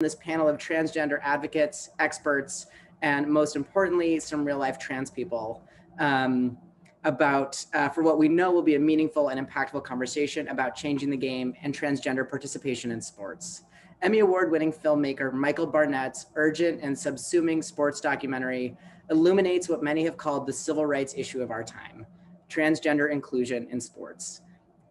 this panel of transgender advocates, experts, and most importantly, some real life trans people for what we know will be a meaningful and impactful conversation about changing the game and transgender participation in sports. Emmy Award-winning filmmaker Michael Barnett's urgent and subsuming sports documentary illuminates what many have called the civil rights issue of our time: transgender inclusion in sports.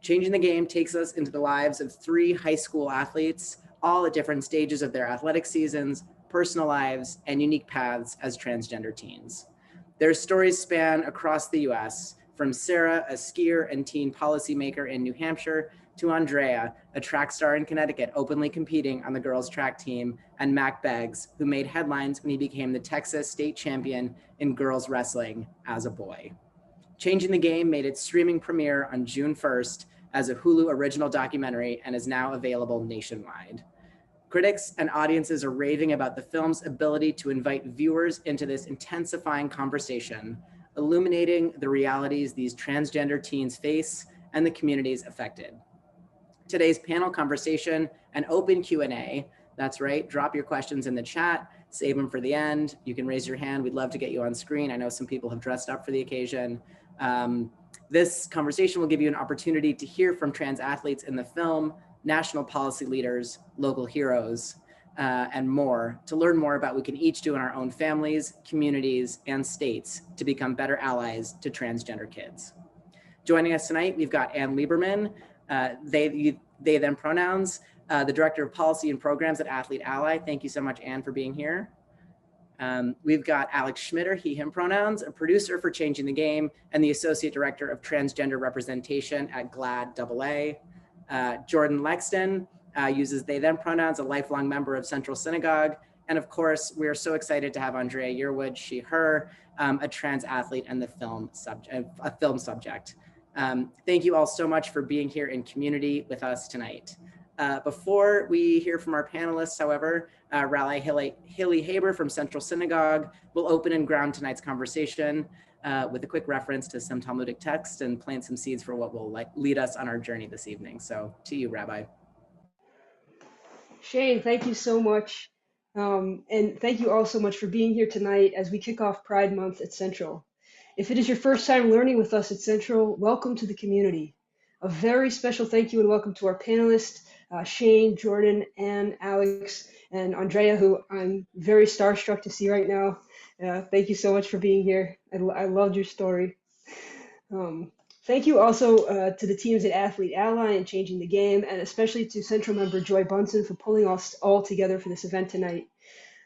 Changing the Game takes us into the lives of three high school athletes, all at different stages of their athletic seasons, personal lives, and unique paths as transgender teens. Their stories span across the US, from Sarah, a skier and teen policymaker in New Hampshire, to Andrea, a track star in Connecticut, openly competing on the girls' track team, and Mac Beggs, who made headlines when he became the Texas state champion in girls wrestling as a boy. Changing the Game made its streaming premiere on June 1st as a Hulu original documentary and is now available nationwide. Critics and audiences are raving about the film's ability to invite viewers into this intensifying conversation, illuminating the realities these transgender teens face and the communities affected. Today's panel conversation and open Q&A, that's right, drop your questions in the chat, save them for the end. You can raise your hand, we'd love to get you on screen. I know some people have dressed up for the occasion. This conversation will give you an opportunity to hear from trans athletes in the film, national policy leaders, local heroes, and more, to learn more about what we can each do in our own families, communities, and states to become better allies to transgender kids. Joining us tonight, we've got Ann Lieberman, they, them pronouns, the Director of Policy and Programs at Athlete Ally. Thank you so much, Ann, for being here. We've got Alex Schmitter, he, him pronouns, a producer for Changing the Game and the Associate Director of Transgender Representation at GLAD AA. Jordan Lexton uses they, them pronouns, a lifelong member of Central Synagogue. And of course, we're so excited to have Andrea Yearwood, she, her, a trans athlete and the film subject. Thank you all so much for being here in community with us tonight. Before we hear from our panelists, however, Raleigh Hilly Haber from Central Synagogue will open and ground tonight's conversation with a quick reference to some Talmudic text and plant some seeds for what will lead us on our journey this evening. So to you, Rabbi. Shane, thank you so much. And thank you all so much for being here tonight as we kick off Pride Month at Central. If it is your first time learning with us at Central, welcome to the community. A very special thank you and welcome to our panelists, Shane, Jordan, Ann, Alex, and Andrea, who I'm very starstruck to see right now. Thank you so much for being here. I loved your story. Thank you also to the teams at Athlete Ally and Changing the Game, and especially to Central member Joy Bunson for pulling us all together for this event tonight.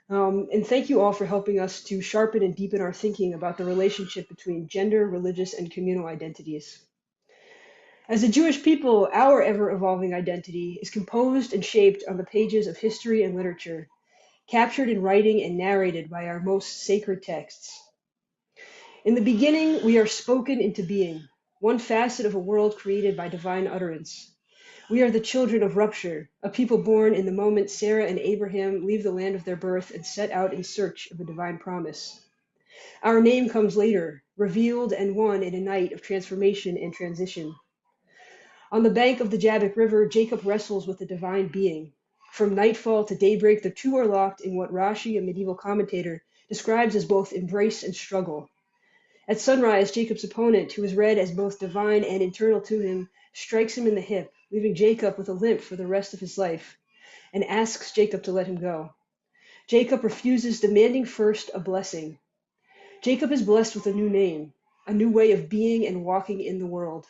And thank you all for helping us to sharpen and deepen our thinking about the relationship between gender, religious, and communal identities. As a Jewish people, our ever-evolving identity is composed and shaped on the pages of history and literature, captured in writing and narrated by our most sacred texts. In the beginning, we are spoken into being, one facet of a world created by divine utterance. We are the children of rupture, a people born in the moment Sarah and Abraham leave the land of their birth and set out in search of a divine promise. Our name comes later, revealed and won in a night of transformation and transition. On the bank of the Jabbok River, Jacob wrestles with the divine being. From nightfall to daybreak, the two are locked in what Rashi, a medieval commentator, describes as both embrace and struggle. At sunrise, Jacob's opponent, who is read as both divine and internal to him, strikes him in the hip, leaving Jacob with a limp for the rest of his life, and asks Jacob to let him go. Jacob refuses, demanding first a blessing. Jacob is blessed with a new name, a new way of being and walking in the world.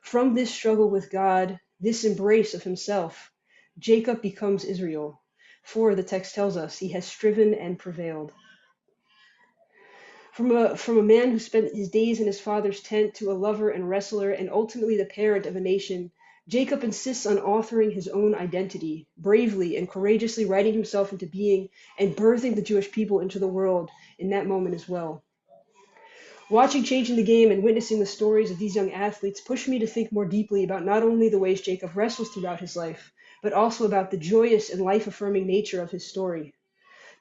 From this struggle with God, this embrace of himself, Jacob becomes Israel, for the text tells us he has striven and prevailed. From a man who spent his days in his father's tent to a lover and wrestler and ultimately the parent of a nation, Jacob insists on authoring his own identity, bravely and courageously writing himself into being and birthing the Jewish people into the world in that moment as well. Watching Changing the Game and witnessing the stories of these young athletes pushed me to think more deeply about not only the ways Jacob wrestles throughout his life, but also about the joyous and life-affirming nature of his story.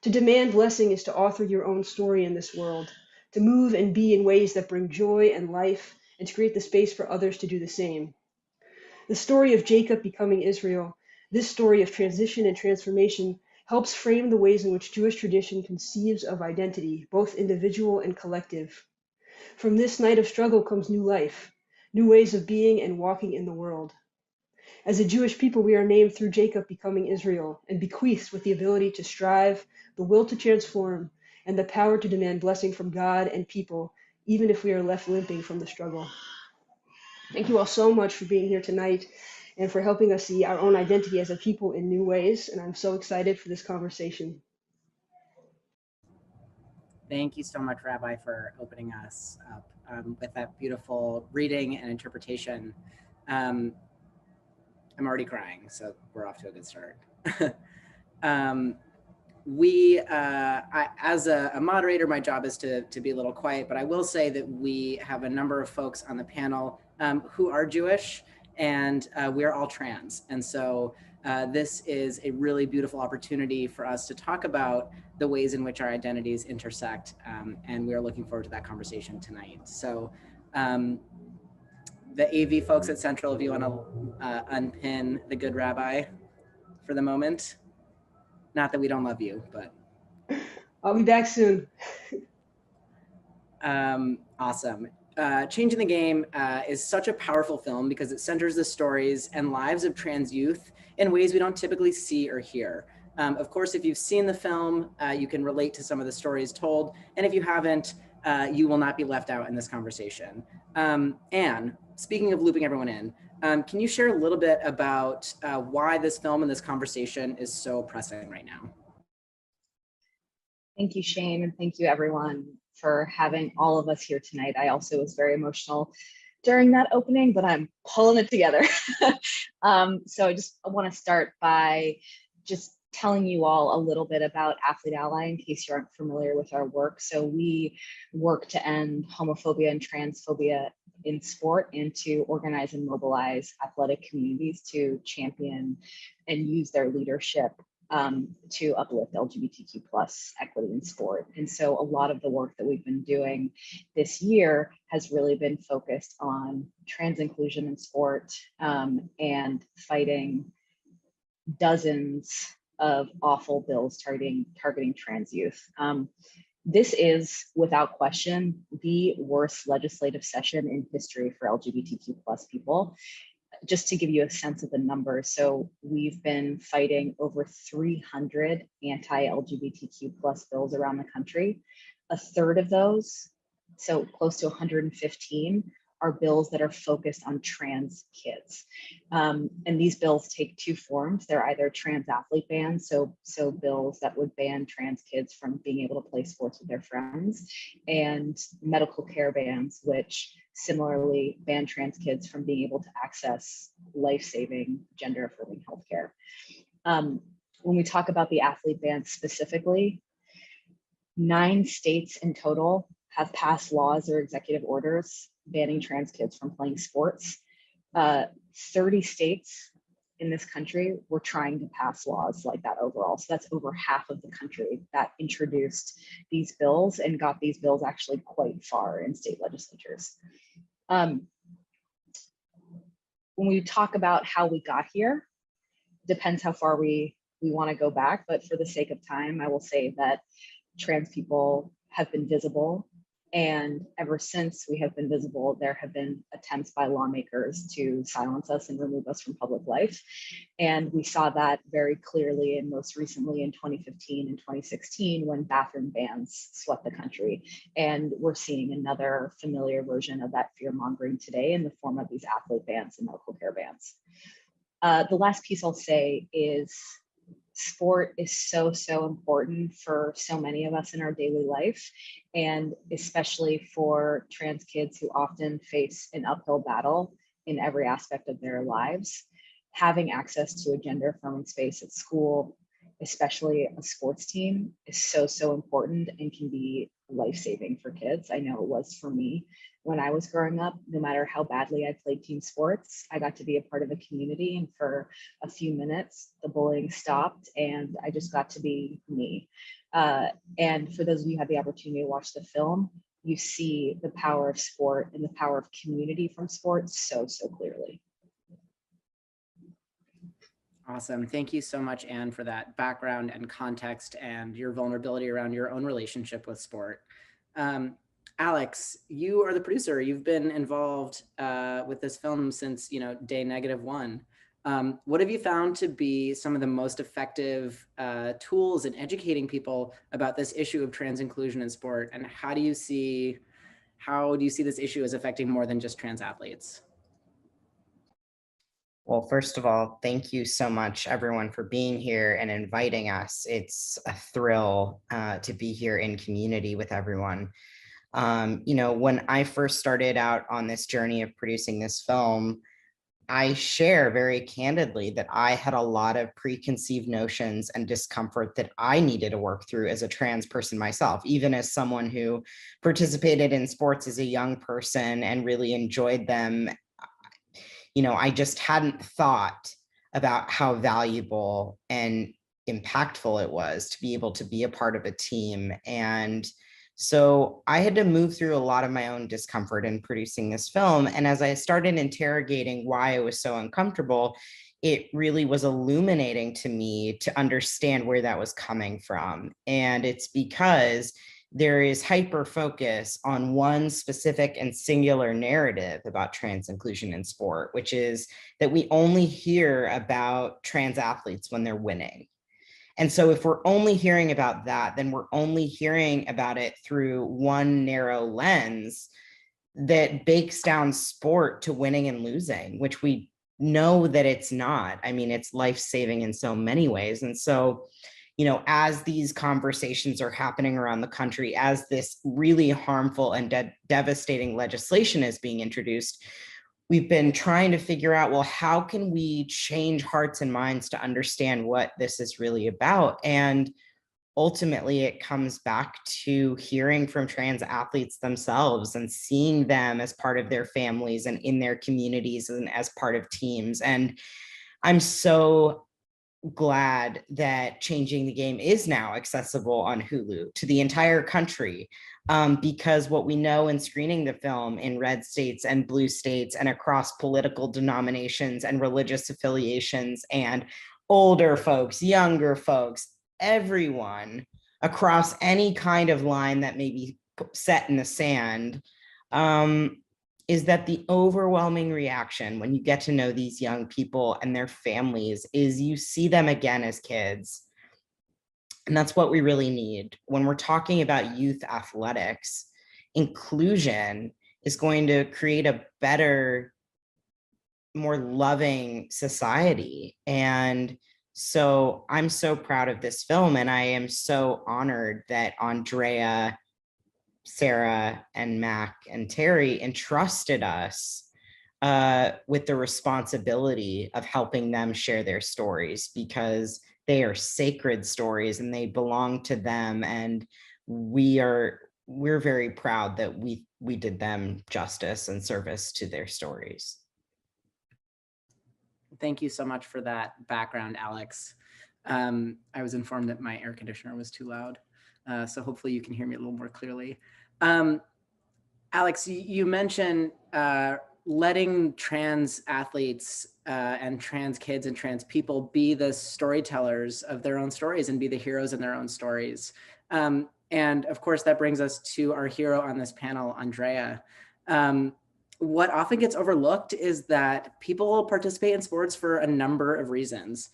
To demand blessing is to author your own story in this world, to move and be in ways that bring joy and life, and to create the space for others to do the same. The story of Jacob becoming Israel, this story of transition and transformation, helps frame the ways in which Jewish tradition conceives of identity, both individual and collective. From this night of struggle comes new life, new ways of being and walking in the world. As a Jewish people, we are named through Jacob becoming Israel and bequeathed with the ability to strive, the will to transform, and the power to demand blessing from God and people, even if we are left limping from the struggle. Thank you all so much for being here tonight and for helping us see our own identity as a people in new ways. And I'm so excited for this conversation. Thank you so much, Rabbi, for opening us up with that beautiful reading and interpretation. I'm already crying, so we're off to a good start. As a moderator, my job is to be a little quiet, but I will say that we have a number of folks on the panel who are Jewish, and we are all trans. And so this is a really beautiful opportunity for us to talk about the ways in which our identities intersect. And we are looking forward to that conversation tonight. So the AV folks at Central, if you want to unpin the good rabbi for the moment. Not that we don't love you, but. I'll be back soon. Awesome. Changing the Game is such a powerful film because it centers the stories and lives of trans youth in ways we don't typically see or hear. Of course, if you've seen the film, you can relate to some of the stories told. And if you haven't, you will not be left out in this conversation. Anne, speaking of looping everyone in, can you share a little bit about why this film and this conversation is so pressing right now? Thank you, Shane, and thank you everyone for having all of us here tonight. I also was very emotional during that opening, but I'm pulling it together. So I want to start by just telling you all a little bit about Athlete Ally in case you aren't familiar with our work. So we work to end homophobia and transphobia in sport and to organize and mobilize athletic communities to champion and use their leadership to uplift LGBTQ plus equity in sport. And so a lot of the work that we've been doing this year has really been focused on trans inclusion in sport and fighting dozens of awful bills targeting trans youth. This is, without question, the worst legislative session in history for LGBTQ plus people. Just to give you a sense of the numbers, so we've been fighting over 300 anti-LGBTQ plus bills around the country. A third of those, so close to 115, are bills that are focused on trans kids. And these bills take two forms. They're either trans athlete bans, so bills that would ban trans kids from being able to play sports with their friends, and medical care bans, which similarly ban trans kids from being able to access life-saving gender-affirming healthcare. When we talk about the athlete bans specifically, 9 states in total have passed laws or executive orders banning trans kids from playing sports. 30 states in this country were trying to pass laws like that overall. So that's over half of the country that introduced these bills and got these bills actually quite far in state legislatures. When we talk about how we got here, depends how far we want to go back, but for the sake of time, I will say that trans people have been visible. And ever since we have been visible, there have been attempts by lawmakers to silence us and remove us from public life. And we saw that very clearly and most recently in 2015 and 2016 when bathroom bans swept the country. And we're seeing another familiar version of that fear mongering today in the form of these athlete bans and medical care bans. The last piece I'll say is sport is so important for so many of us in our daily life, and especially for trans kids who often face an uphill battle in every aspect of their lives. Having access to a gender affirming space at school, especially a sports team, is so important and can be life-saving for kids. I know it was for me when I was growing up. No matter how badly I played team sports, I got to be a part of a community, and for a few minutes, the bullying stopped and I just got to be me. And for those of you who had the opportunity to watch the film, you see the power of sport and the power of community from sports so clearly. Awesome. Thank you so much, Anne, for that background and context and your vulnerability around your own relationship with sport. Alex, you are the producer. You've been involved with this film since, day -1. What have you found to be some of the most effective tools in educating people about this issue of trans inclusion in sport? And how do you see this issue as affecting more than just trans athletes? Well, first of all, thank you so much, everyone, for being here and inviting us. It's a thrill to be here in community with everyone. When I first started out on this journey of producing this film, I share very candidly that I had a lot of preconceived notions and discomfort that I needed to work through as a trans person myself, even as someone who participated in sports as a young person and really enjoyed them. I just hadn't thought about how valuable and impactful it was to be able to be a part of a team. And so I had to move through a lot of my own discomfort in producing this film. And as I started interrogating why I was so uncomfortable, it really was illuminating to me to understand where that was coming from. And it's because there is hyper focus on one specific and singular narrative about trans inclusion in sport, which is that we only hear about trans athletes when they're winning. And so if we're only hearing about that, then we're only hearing about it through one narrow lens that bakes down sport to winning and losing, which we know that it's not. I mean, it's life-saving in so many ways. And so, as these conversations are happening around the country, as this really harmful and devastating legislation is being introduced, we've been trying to figure out, well, how can we change hearts and minds to understand what this is really about? And ultimately, it comes back to hearing from trans athletes themselves and seeing them as part of their families and in their communities and as part of teams. And I'm so glad that Changing the Game is now accessible on Hulu to the entire country, because what we know in screening the film in red states and blue states and across political denominations and religious affiliations and older folks, younger folks, everyone across any kind of line that may be set in the sand, is that the overwhelming reaction when you get to know these young people and their families is you see them again as kids. And that's what we really need. When we're talking about youth athletics, inclusion is going to create a better, more loving society. And so I'm so proud of this film, and I am so honored that Andrea, Sarah, and Mac and Terry entrusted us with the responsibility of helping them share their stories, because they are sacred stories and they belong to them. And we're very proud that we did them justice and service to their stories. Thank you so much for that background, Alex. I was informed that my air conditioner was too loud, so hopefully you can hear me a little more clearly. Alex, you mentioned letting trans athletes and trans kids and trans people be the storytellers of their own stories and be the heroes in their own stories. And of course, that brings us to our hero on this panel, Andrea. What often gets overlooked is that people participate in sports for a number of reasons.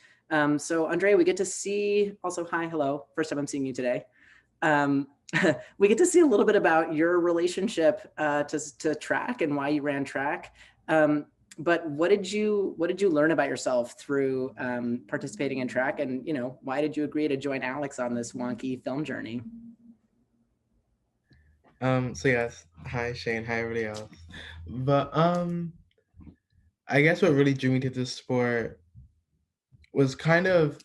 So Andrea, we get to see, also, hi, hello, first time I'm seeing you today. We get to see a little bit about your relationship to track and why you ran track. But what did you learn about yourself through participating in track, and why did you agree to join Alex on this wonky film journey? So yes, hi Shane, hi everybody else. But I guess what really drew me to this sport was kind of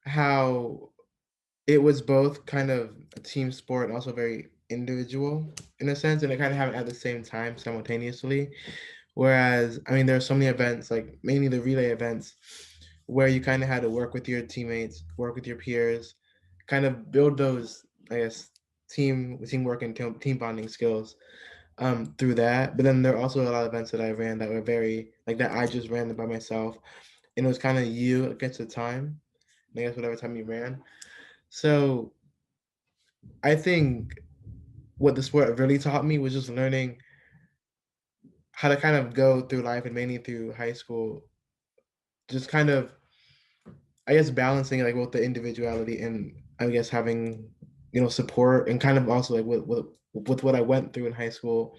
how it was both kind of a team sport and also very individual in a sense, and it kind of happened at the same time simultaneously. Whereas, I mean, there are so many events, like mainly the relay events, where you kind of had to work with your teammates, work with your peers, kind of build those, I guess, teamwork and team bonding skills through that. But then there are also a lot of events that I ran that were very, like that I just ran by myself, and it was kind of you against the time, I guess whatever time you ran. So I think what the sport really taught me was just learning how to kind of go through life, and mainly through high school, just kind of, I guess, balancing like both the individuality and I guess having, support, and kind of also like with what I went through in high school.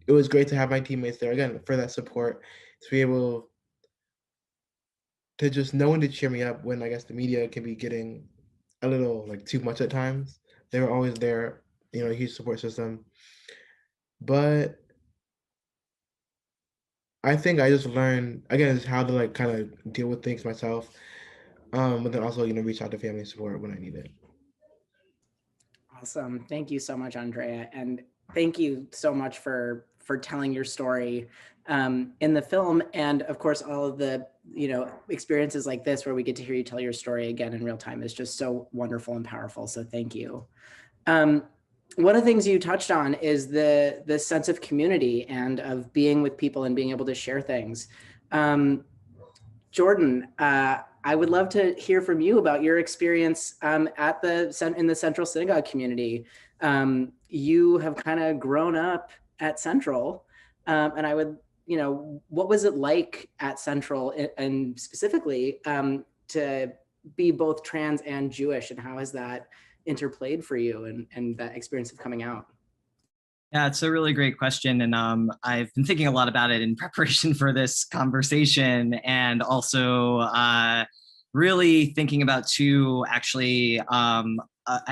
It was great to have my teammates there again for that support, to be able to just know when to cheer me up when I guess the media can be getting a little like too much at times. They were always there, a huge support system. But I think I just learned again just how to like kind of deal with things myself. But then also, reach out to family support when I need it. Awesome. Thank you so much, Andrea. And thank you so much for telling your story in the film. And of course, all of the, experiences like this where we get to hear you tell your story again in real time is just so wonderful and powerful. So thank you. One of the things you touched on is the sense of community and of being with people and being able to share things. Jordan, I would love to hear from you about your experience in the Central Synagogue community. You have kind of grown up at Central, and I would, what was it like at Central, and specifically to be both trans and Jewish, and how has that interplayed for you and that experience of coming out? Yeah, it's a really great question. And I've been thinking a lot about it in preparation for this conversation, and also really thinking about too, actually,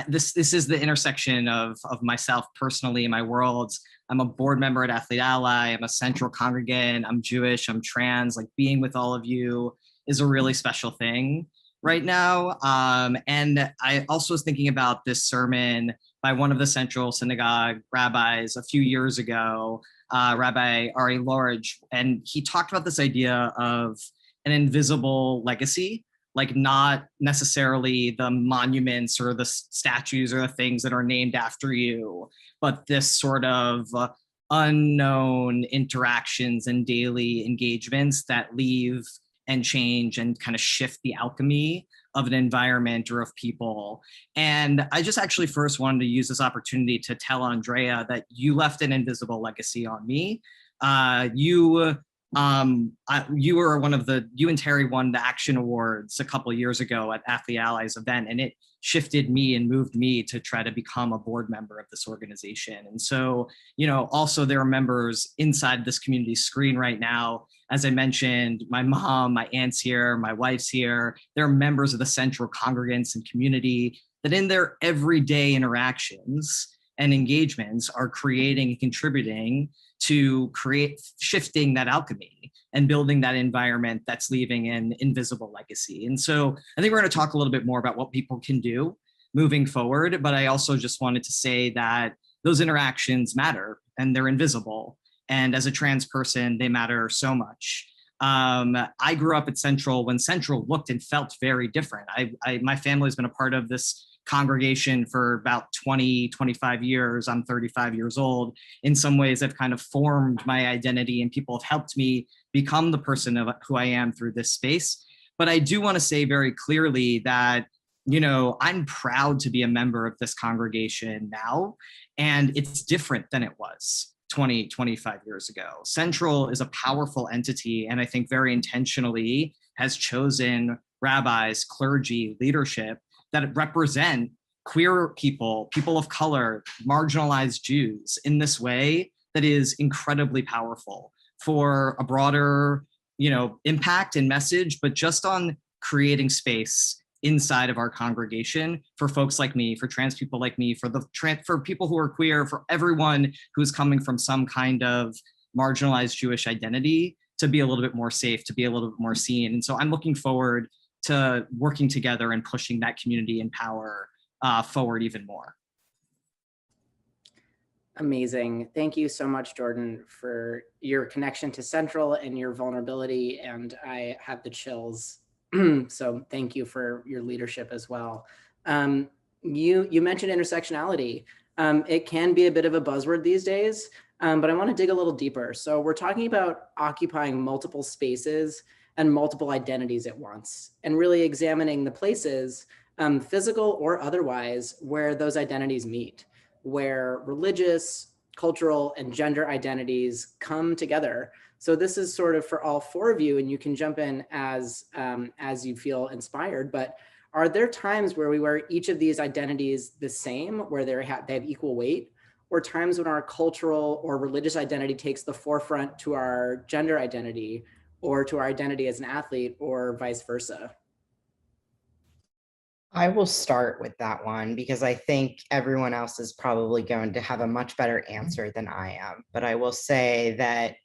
this is the intersection of myself personally, my worlds. I'm a board member at Athlete Ally. I'm a Central congregant. I'm Jewish. I'm trans. Like, being with all of you is a really special thing right now. And I also was thinking about this sermon by one of the Central Synagogue rabbis a few years ago, Rabbi Ari Lorge, and he talked about this idea of an invisible legacy, like not necessarily the monuments or the statues or the things that are named after you, but this sort of unknown interactions and daily engagements that leave and change and kind of shift the alchemy of an environment or of people. And I just actually first wanted to use this opportunity to tell Andrea that you left an invisible legacy on me. You were you and Terry won the Action Awards a couple of years ago at Athlete Ally's event, and it shifted me and moved me to try to become a board member of this organization. And so, also there are members inside this community screen right now. As I mentioned, my mom, my aunt's here, my wife's here. They're members of the Central congregants and community that in their everyday interactions and engagements are creating and contributing to shifting that alchemy and building that environment that's leaving an invisible legacy. And so I think we're going to talk a little bit more about what people can do moving forward, but I also just wanted to say that those interactions matter and they're invisible. And as a trans person, they matter so much. I grew up at Central when Central looked and felt very different. My family's been a part of this congregation for about 20, 25 years. I'm 35 years old. In some ways, I've kind of formed my identity, and people have helped me become the person who I am through this space. But I do want to say very clearly that, I'm proud to be a member of this congregation now, and it's different than it was 20, 25 years ago. Central is a powerful entity, and I think very intentionally has chosen rabbis, clergy, leadership that represent queer people, people of color, marginalized Jews in this way that is incredibly powerful for a broader, impact and message, but just on creating space inside of our congregation for folks like me, for trans people like me, for people who are queer, for everyone who's coming from some kind of marginalized Jewish identity, to be a little bit more safe, to be a little bit more seen. And so I'm looking forward to working together and pushing that community and power forward even more. Amazing. Thank you so much, Jordan, for your connection to Central and your vulnerability. And I have the chills. So thank you for your leadership as well. You mentioned intersectionality. It can be a bit of a buzzword these days, but I want to dig a little deeper. So we're talking about occupying multiple spaces and multiple identities at once, and really examining the places, physical or otherwise, where those identities meet, where religious, cultural, and gender identities come together. So this is sort of for all four of you, and you can jump in as you feel inspired, but are there times where we wear each of these identities the same, where they have equal weight, or times when our cultural or religious identity takes the forefront to our gender identity or to our identity as an athlete, or vice versa? I will start with that one because I think everyone else is probably going to have a much better answer than I am. But I will say that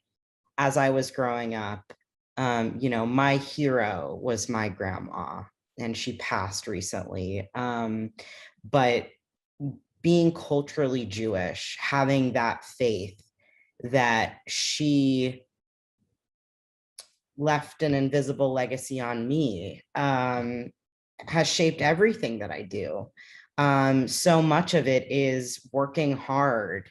as I was growing up, my hero was my grandma, and she passed recently. But being culturally Jewish, having that faith that she left an invisible legacy on me, has shaped everything that I do. So much of it is working hard,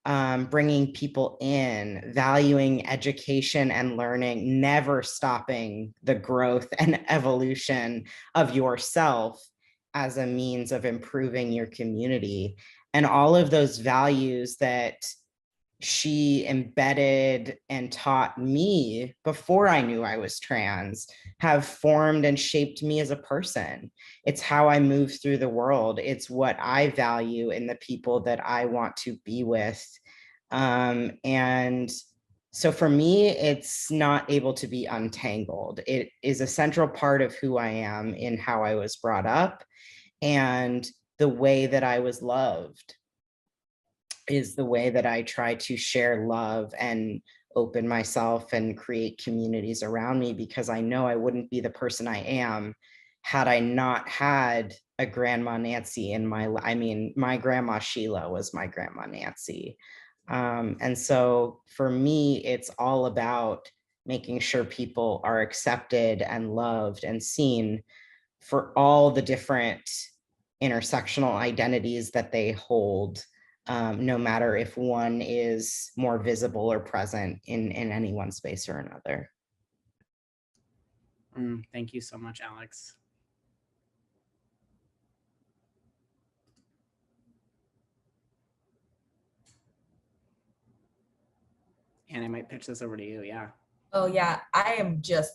bringing people in, valuing education and learning, never stopping the growth and evolution of yourself as a means of improving your community. And all of those values that she embedded and taught me before I knew I was trans have formed and shaped me as a person. It's how I move through the world. It's what I value in the people that I want to be with. And so for me, it's not able to be untangled. It is a central part of who I am in how I was brought up, and the way that I was loved is the way that I try to share love and open myself and create communities around me, because I know I wouldn't be the person I am had I not had a grandma Nancy in my life. I mean, my grandma Sheila was my grandma Nancy. And so for me, it's all about making sure people are accepted and loved and seen for all the different intersectional identities that they hold, no matter if one is more visible or present in any one space or another. Thank you so much, Alex. And I might pitch this over to you, yeah. Oh yeah,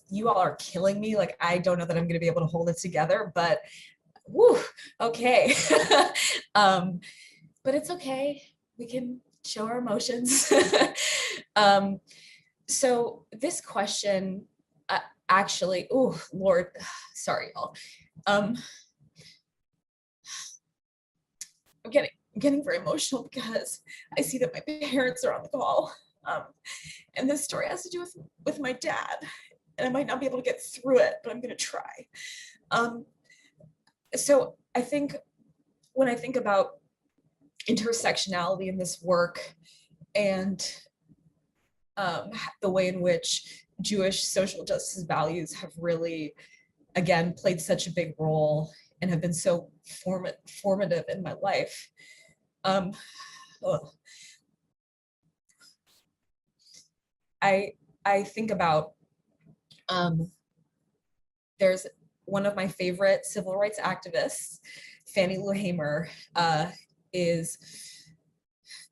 you all are killing me. Like, I don't know that I'm gonna be able to hold it together, but whew, okay. But it's okay. We can show our emotions. So this question, actually, oh Lord, sorry y'all. I'm getting very emotional because I see that my parents are on the call. And this story has to do with my dad, and I might not be able to get through it, but I'm gonna try. So I think when I think about intersectionality in this work, and the way in which Jewish social justice values have really, again, played such a big role and have been so formative in my life. I think about, there's one of my favorite civil rights activists, Fannie Lou Hamer, is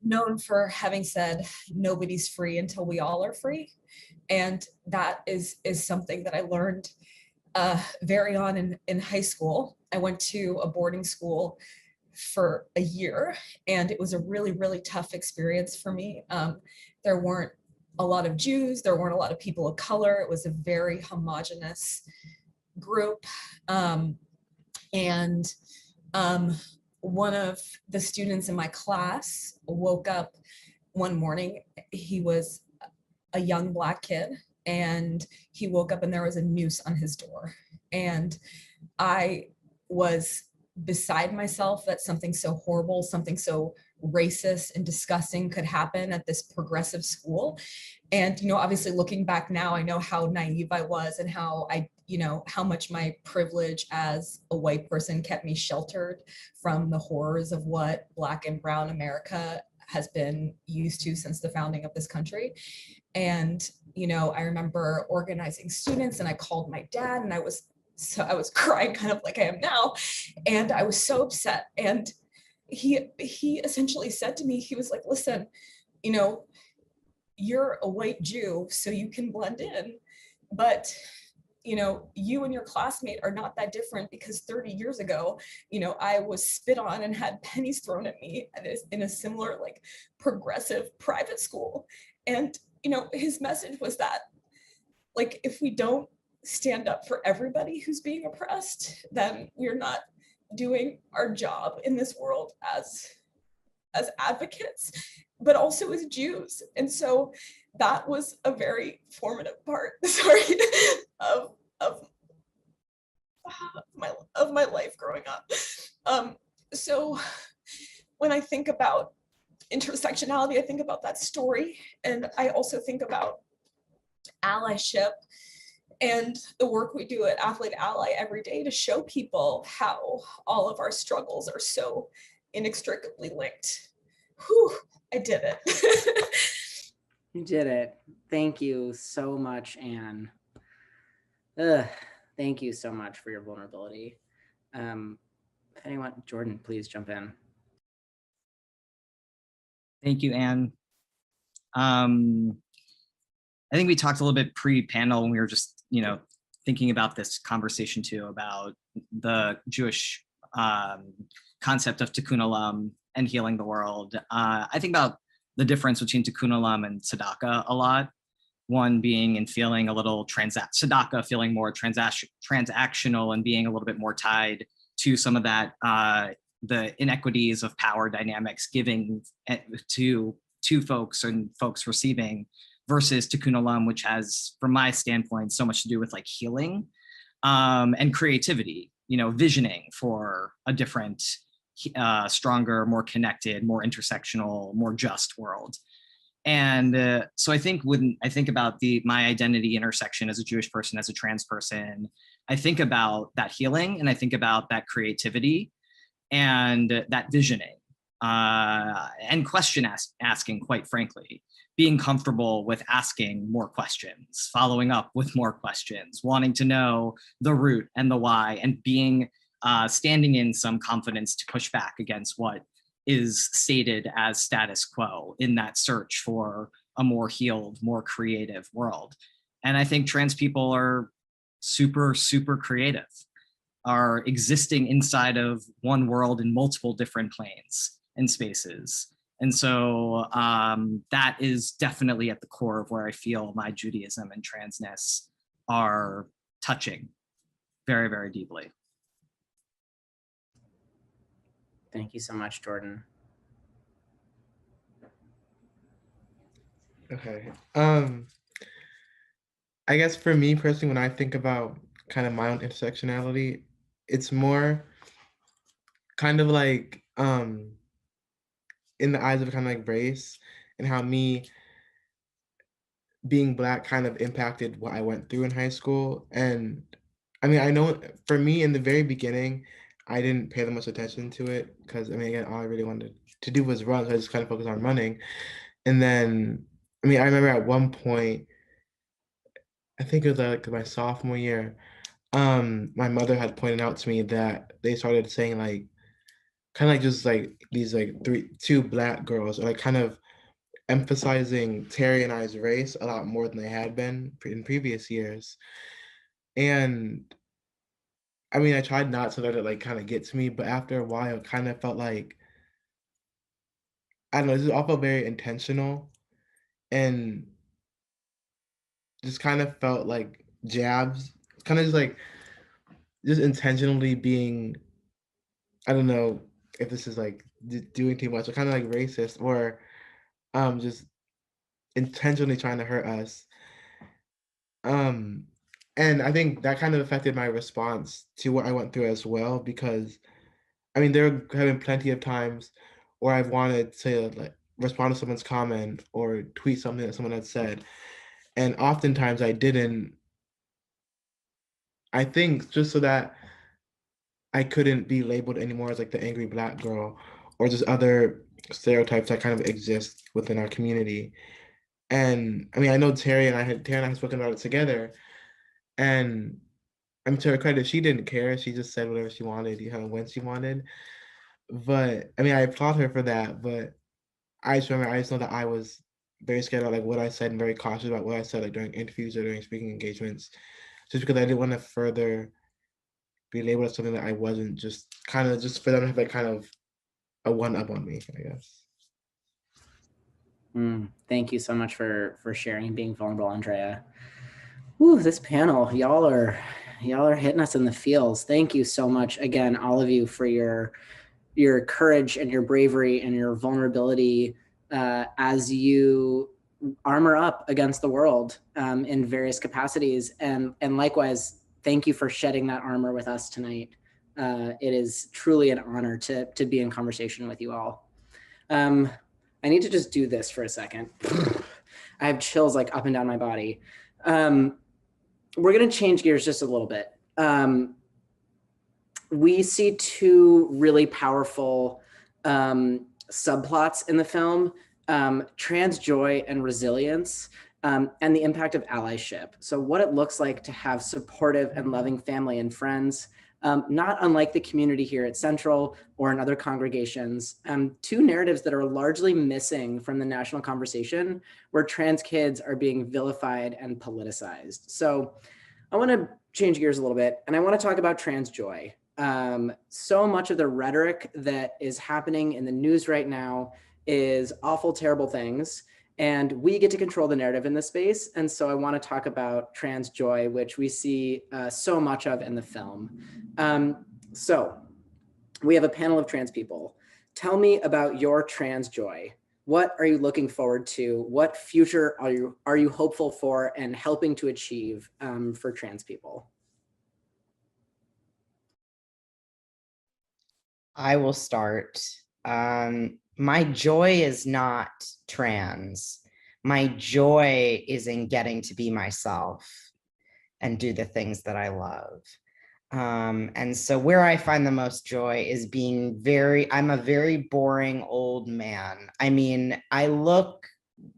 known for having said, "Nobody's free until we all are free." And that is something that I learned very on in high school. I went to a boarding school for a year, and it was a really, really tough experience for me. There weren't a lot of Jews, there weren't a lot of people of color. It was a very homogenous group. One of the students in my class woke up one morning. He was a young Black kid, and he woke up and there was a noose on his door. And I was beside myself that something so horrible, something so racist and disgusting could happen at this progressive school. And, obviously looking back now, I know how naive I was, and how how much my privilege as a white person kept me sheltered from the horrors of what Black and brown America has been used to since the founding of this country. And I remember organizing students, and I called my dad, and I was crying kind of like I am now. And I was so upset. And he essentially said to me, he was like, listen, you're a white Jew, so you can blend in, but you and your classmate are not that different, because 30 years ago, I was spit on and had pennies thrown at me in a similar, like, progressive private school. And, his message was that, like, if we don't stand up for everybody who's being oppressed, then we're not doing our job in this world as advocates, but also as Jews. And so that was a very formative part, sorry, of my life growing up. So when I think about intersectionality, I think about that story, and I also think about allyship and the work we do at Athlete Ally every day to show people how all of our struggles are so inextricably linked. Whew, I did it. You did it. Thank you so much, Anne. Thank you so much for your vulnerability. If anyone, Jordan, please jump in. Thank you, Anne. I think we talked a little bit pre-panel when we were just, thinking about this conversation too, about the Jewish concept of tikkun olam and healing the world. I think about the difference between tikkun olam and tzedakah a lot. One being in feeling a little tzedakah feeling more transactional and being a little bit more tied to some of that, the inequities of power dynamics giving to folks and folks receiving, versus tikkun olam, which has, from my standpoint, so much to do with like healing and creativity, visioning for a different, stronger, more connected, more intersectional, more just world. And so I think when I think about my identity intersection as a Jewish person, as a trans person, I think about that healing, and I think about that creativity and that visioning and question asking, quite frankly, being comfortable with asking more questions, following up with more questions, wanting to know the root and the why, and being standing in some confidence to push back against what is stated as status quo in that search for a more healed, more creative world. And I think trans people are super, super creative, are existing inside of one world in multiple different planes and spaces. And so that is definitely at the core of where I feel my Judaism and transness are touching very, very deeply. Thank you so much, Jordan. Okay. I guess for me personally, when I think about kind of my own intersectionality, it's more kind of like in the eyes of kind of like race, and how me being Black kind of impacted what I went through in high school. And I mean, I know for me in the very beginning, I didn't pay that much attention to it, because I mean, again, all I really wanted to do was run, so I just kind of focused on running. And then, I mean, I remember at one point, I think it was like my sophomore year, my mother had pointed out to me that they started saying like, kind of like just like these like two Black girls, or like kind of emphasizing Terry and I's race a lot more than they had been in previous years. And I mean, I tried not to let it like kind of get to me, but after a while, it kind of felt like, I don't know, this all felt very intentional, and just kind of felt like jabs, kind of just like just intentionally being, I don't know if this is like doing too much, or kind of like racist, or just intentionally trying to hurt us. And I think that kind of affected my response to what I went through as well, because I mean, there have been plenty of times where I've wanted to like respond to someone's comment or tweet something that someone had said, and oftentimes I didn't. I think just so that I couldn't be labeled anymore as like the angry Black girl, or just other stereotypes that kind of exist within our community. And I mean, I know Terry and I had spoken about it together, and I'm to her credit, she didn't care. She just said whatever she wanted, when she wanted. But I mean, I applaud her for that. But I just know that I was very scared of like what I said and very cautious about what I said like during interviews or during speaking engagements, just because I didn't want to further be labeled as something that I wasn't. Just for them to have like kind of a one up on me, I guess. Thank you so much for sharing and being vulnerable, Andrea. Ooh, this panel, y'all are hitting us in the feels. Thank you so much again, all of you, for your courage and your bravery and your vulnerability as you armor up against the world in various capacities. And likewise, thank you for shedding that armor with us tonight. It is truly an honor to be in conversation with you all. I need to just do this for a second. I have chills like up and down my body. We're gonna change gears just a little bit. We see two really powerful subplots in the film, trans joy and resilience, and the impact of allyship. So what it looks like to have supportive and loving family and friends, not unlike the community here at Central or in other congregations, two narratives that are largely missing from the national conversation, where trans kids are being vilified and politicized. So I want to change gears a little bit, and I want to talk about trans joy. So much of the rhetoric that is happening in the news right now is awful, terrible things, and we get to control the narrative in this space. And so I want to talk about trans joy, which we see so much of in the film. So we have a panel of trans people. Tell me about your trans joy. What are you looking forward to? What future are you hopeful for and helping to achieve for trans people? I will start. My joy is not trans. My joy is in getting to be myself and do the things that I love. And so where I find the most joy is I'm a very boring old man. I mean, I look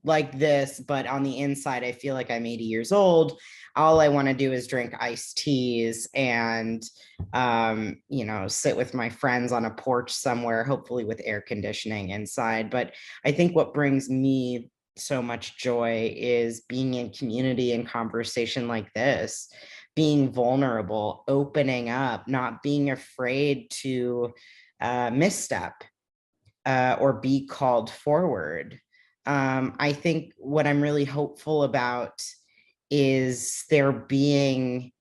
like this, but on the inside, I feel like I'm 80 years old. All I want to do is drink iced teas and, sit with my friends on a porch somewhere, hopefully with air conditioning inside. But I think what brings me so much joy is being in community and conversation like this, being vulnerable, opening up, not being afraid to misstep or be called forward. I think what I'm really hopeful about is there being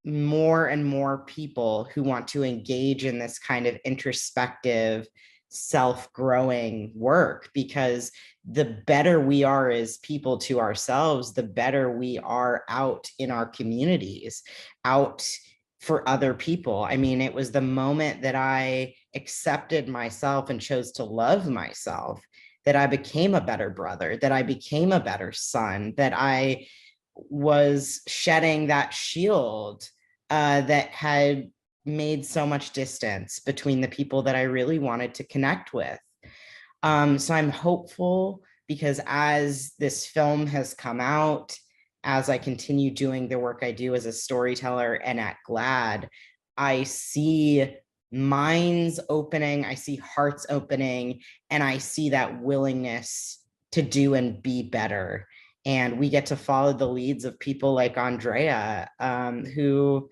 more and more people who want to engage in this kind of introspective, self-growing work, because the better we are as people to ourselves, the better we are out in our communities, out for other people. I mean, it was the moment that I accepted myself and chose to love myself that I became a better brother, that I became a better son, that I was shedding that shield that had made so much distance between the people that I really wanted to connect with. So I'm hopeful, because as this film has come out, as I continue doing the work I do as a storyteller and at GLAAD, I see minds opening, I see hearts opening, and I see that willingness to do and be better. And we get to follow the leads of people like Andrea, who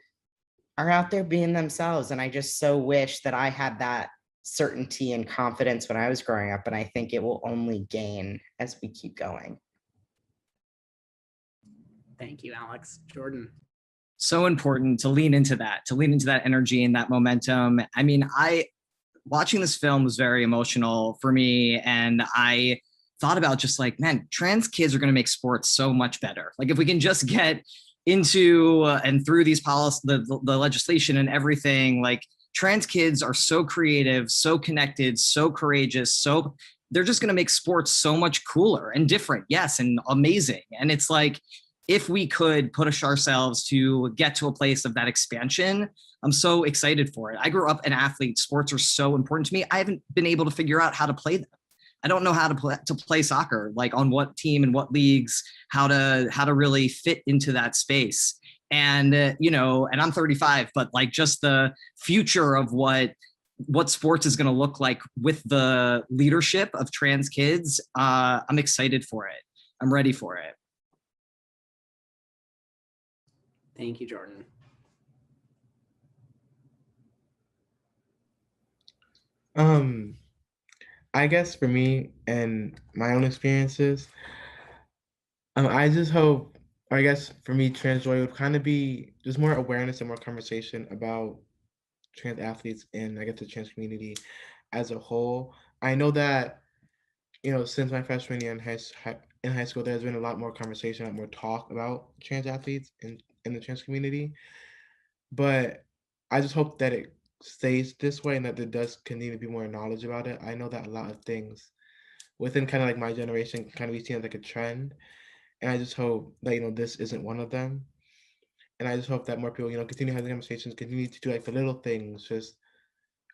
are out there being themselves. And I just so wish that I had that certainty and confidence when I was growing up. And I think it will only gain as we keep going. Thank you, Alex. Jordan. So important to lean into that energy and that momentum. I mean, watching this film was very emotional for me. And I thought about just like, man, trans kids are going to make sports so much better. Like if we can just get into and through these policies, the legislation and everything, like trans kids are so creative, so connected, so courageous, so they're just going to make sports so much cooler and different. Yes. And amazing. And it's like, if we could push ourselves to get to a place of that expansion, I'm so excited for it. I grew up an athlete. Sports are so important to me. I haven't been able to figure out how to play them. I don't know how to play soccer, like on what team and what leagues, how to really fit into that space. And you know, and I'm 35, but like just the future of what sports is going to look like with the leadership of trans kids, I'm excited for it. I'm ready for it. Thank you, Jordan. I guess for me and my own experiences, I just hope, or I guess for me, trans joy would kind of be just more awareness and more conversation about trans athletes and I guess the trans community as a whole. I know that, you know, since my freshman year in high school, there's been a lot more conversation, a lot more talk about trans athletes in the trans community. But I just hope that it stays this way and that there does continue to be more knowledge about it. I know that a lot of things within kind of like my generation can kind of be seen as like a trend. And I just hope that, you know, this isn't one of them. And I just hope that more people, you know, continue having conversations, continue to do like the little things, just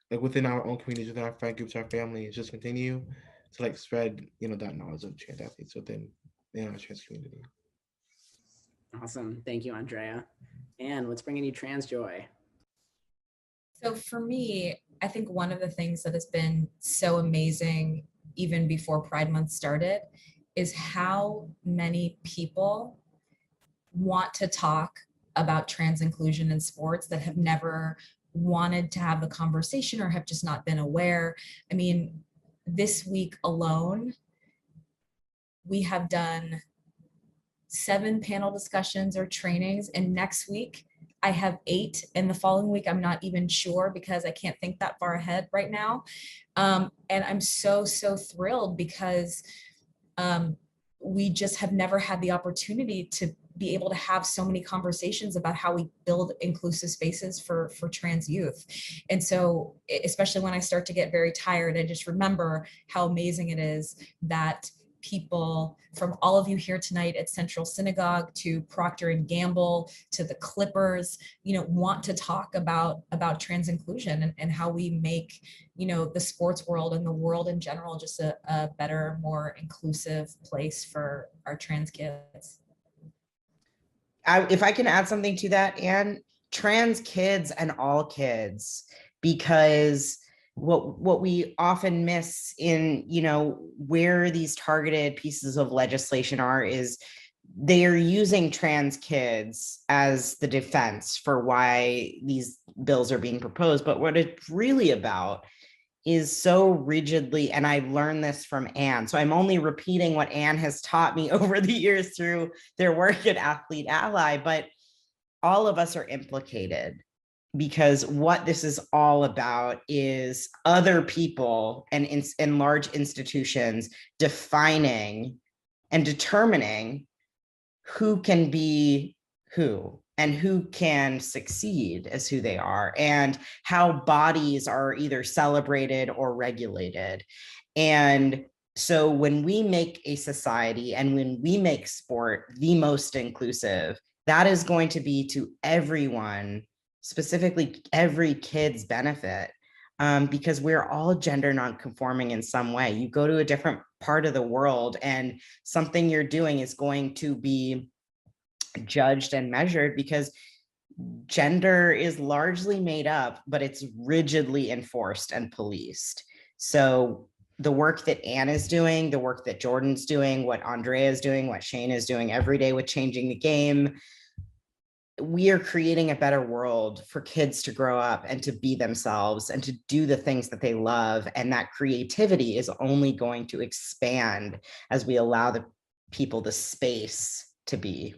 like within our own communities, within our friend groups, our families, just continue to like spread, you know, that knowledge of trans athletes within, you know, our trans community. Awesome. Thank you, Andrea. And what's bringing you trans joy? So for me, I think one of the things that has been so amazing even before Pride Month started is how many people want to talk about trans inclusion in sports that have never wanted to have the conversation or have just not been aware. I mean, this week alone, we have done 7 panel discussions or trainings, and next week I have 8, and the following week I'm not even sure because I can't think that far ahead right now. And I'm so thrilled because we just have never had the opportunity to be able to have so many conversations about how we build inclusive spaces for trans youth. And so, especially when I start to get very tired, I just remember how amazing it is that people from all of you here tonight at Central Synagogue to Procter and Gamble to the Clippers, you know, want to talk about trans inclusion and how we make, you know, the sports world and the world in general just a better, more inclusive place for our trans kids. If I can add something to that, Anne, trans kids and all kids, because what we often miss in, you know, where these targeted pieces of legislation are is they are using trans kids as the defense for why these bills are being proposed. But what it's really about is so rigidly, and I've learned this from Anne, so I'm only repeating what Anne has taught me over the years through their work at Athlete Ally, but all of us are implicated because what this is all about is other people and in large institutions defining and determining who can be who and who can succeed as who they are and how bodies are either celebrated or regulated. And so when we make a society and when we make sport the most inclusive, that is going to be to everyone, specifically every kid's benefit, because we're all gender nonconforming in some way. You go to a different part of the world and something you're doing is going to be judged and measured because gender is largely made up, but it's rigidly enforced and policed. So the work that Anne is doing, the work that Jordan's doing, what Andrea is doing, what Shane is doing every day with changing the game, we are creating a better world for kids to grow up and to be themselves and to do the things that they love. And that creativity is only going to expand as we allow the people the space to be.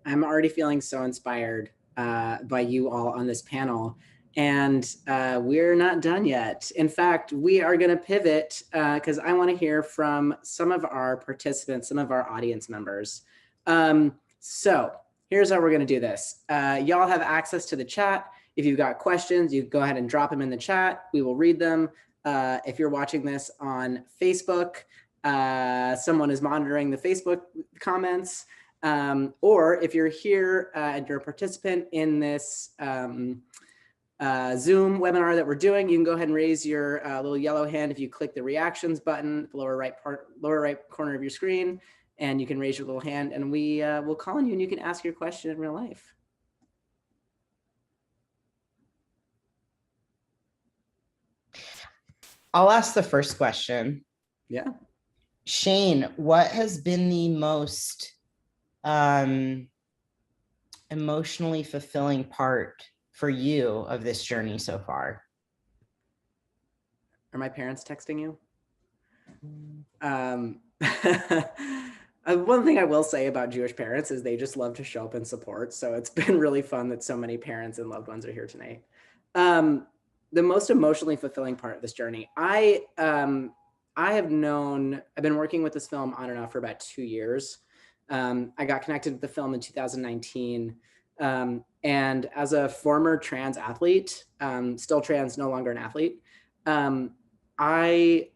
I'm already feeling so inspired by you all on this panel. And we're not done yet. In fact, we are going to pivot because I want to hear from some of our participants, some of our audience members. So here's how we're going to do this. Y'all have access to the chat. If you've got questions, you go ahead and drop them in the chat. We will read them. If you're watching this on Facebook, someone is monitoring the Facebook comments. Or if you're here and you're a participant in this Zoom webinar that we're doing. You can go ahead and raise your little yellow hand if you click the reactions button, the lower right corner of your screen, and you can raise your little hand, and we will call on you, and you can ask your question in real life. I'll ask the first question. Yeah. Shane, what has been the most emotionally fulfilling part for you of this journey so far? Are my parents texting you? One thing I will say about Jewish parents is they just love to show up and support. So it's been really fun that so many parents and loved ones are here tonight. The most emotionally fulfilling part of this journey, I've been working with this film on and off for about 2 years. I got connected with the film in 2019. And as a former trans athlete, still trans, no longer an athlete, I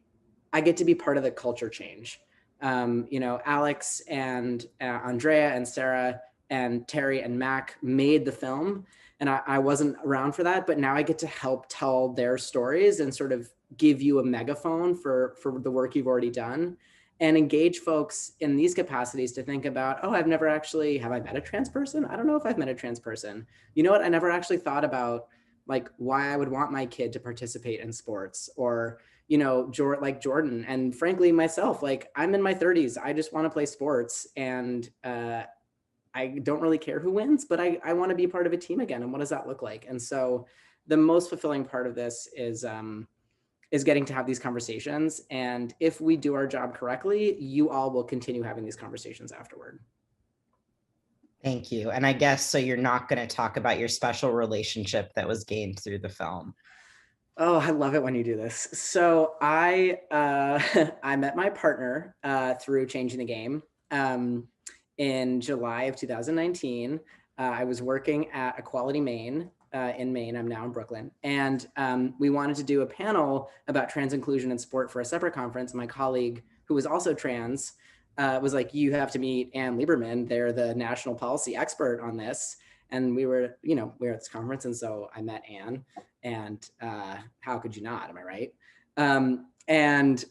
get to be part of the culture change. Alex and Andrea and Sarah and Terry and Mac made the film, and I wasn't around for that, but now I get to help tell their stories and sort of give you a megaphone for the work you've already done, and engage folks in these capacities to think about, oh, have I met a trans person? I don't know if I've met a trans person. You know what? I never actually thought about like why I would want my kid to participate in sports, or like Jordan, and frankly myself, like I'm in my 30s. I just want to play sports, and I don't really care who wins, but I want to be part of a team again. And what does that look like? And so the most fulfilling part of this is getting to have these conversations. And if we do our job correctly, you all will continue having these conversations afterward. Thank you. And I guess, so you're not going to talk about your special relationship that was gained through the film. Oh, I love it when you do this. So I met my partner through Changing the Game in July of 2019. I was working at Equality Maine in Maine. I'm now in Brooklyn. And we wanted to do a panel about trans inclusion in sport for a separate conference. My colleague, who was also trans, was like, you have to meet Ann Lieberman. They're the national policy expert on this. And we were at this conference. And so I met Ann, and how could you not, am I right? And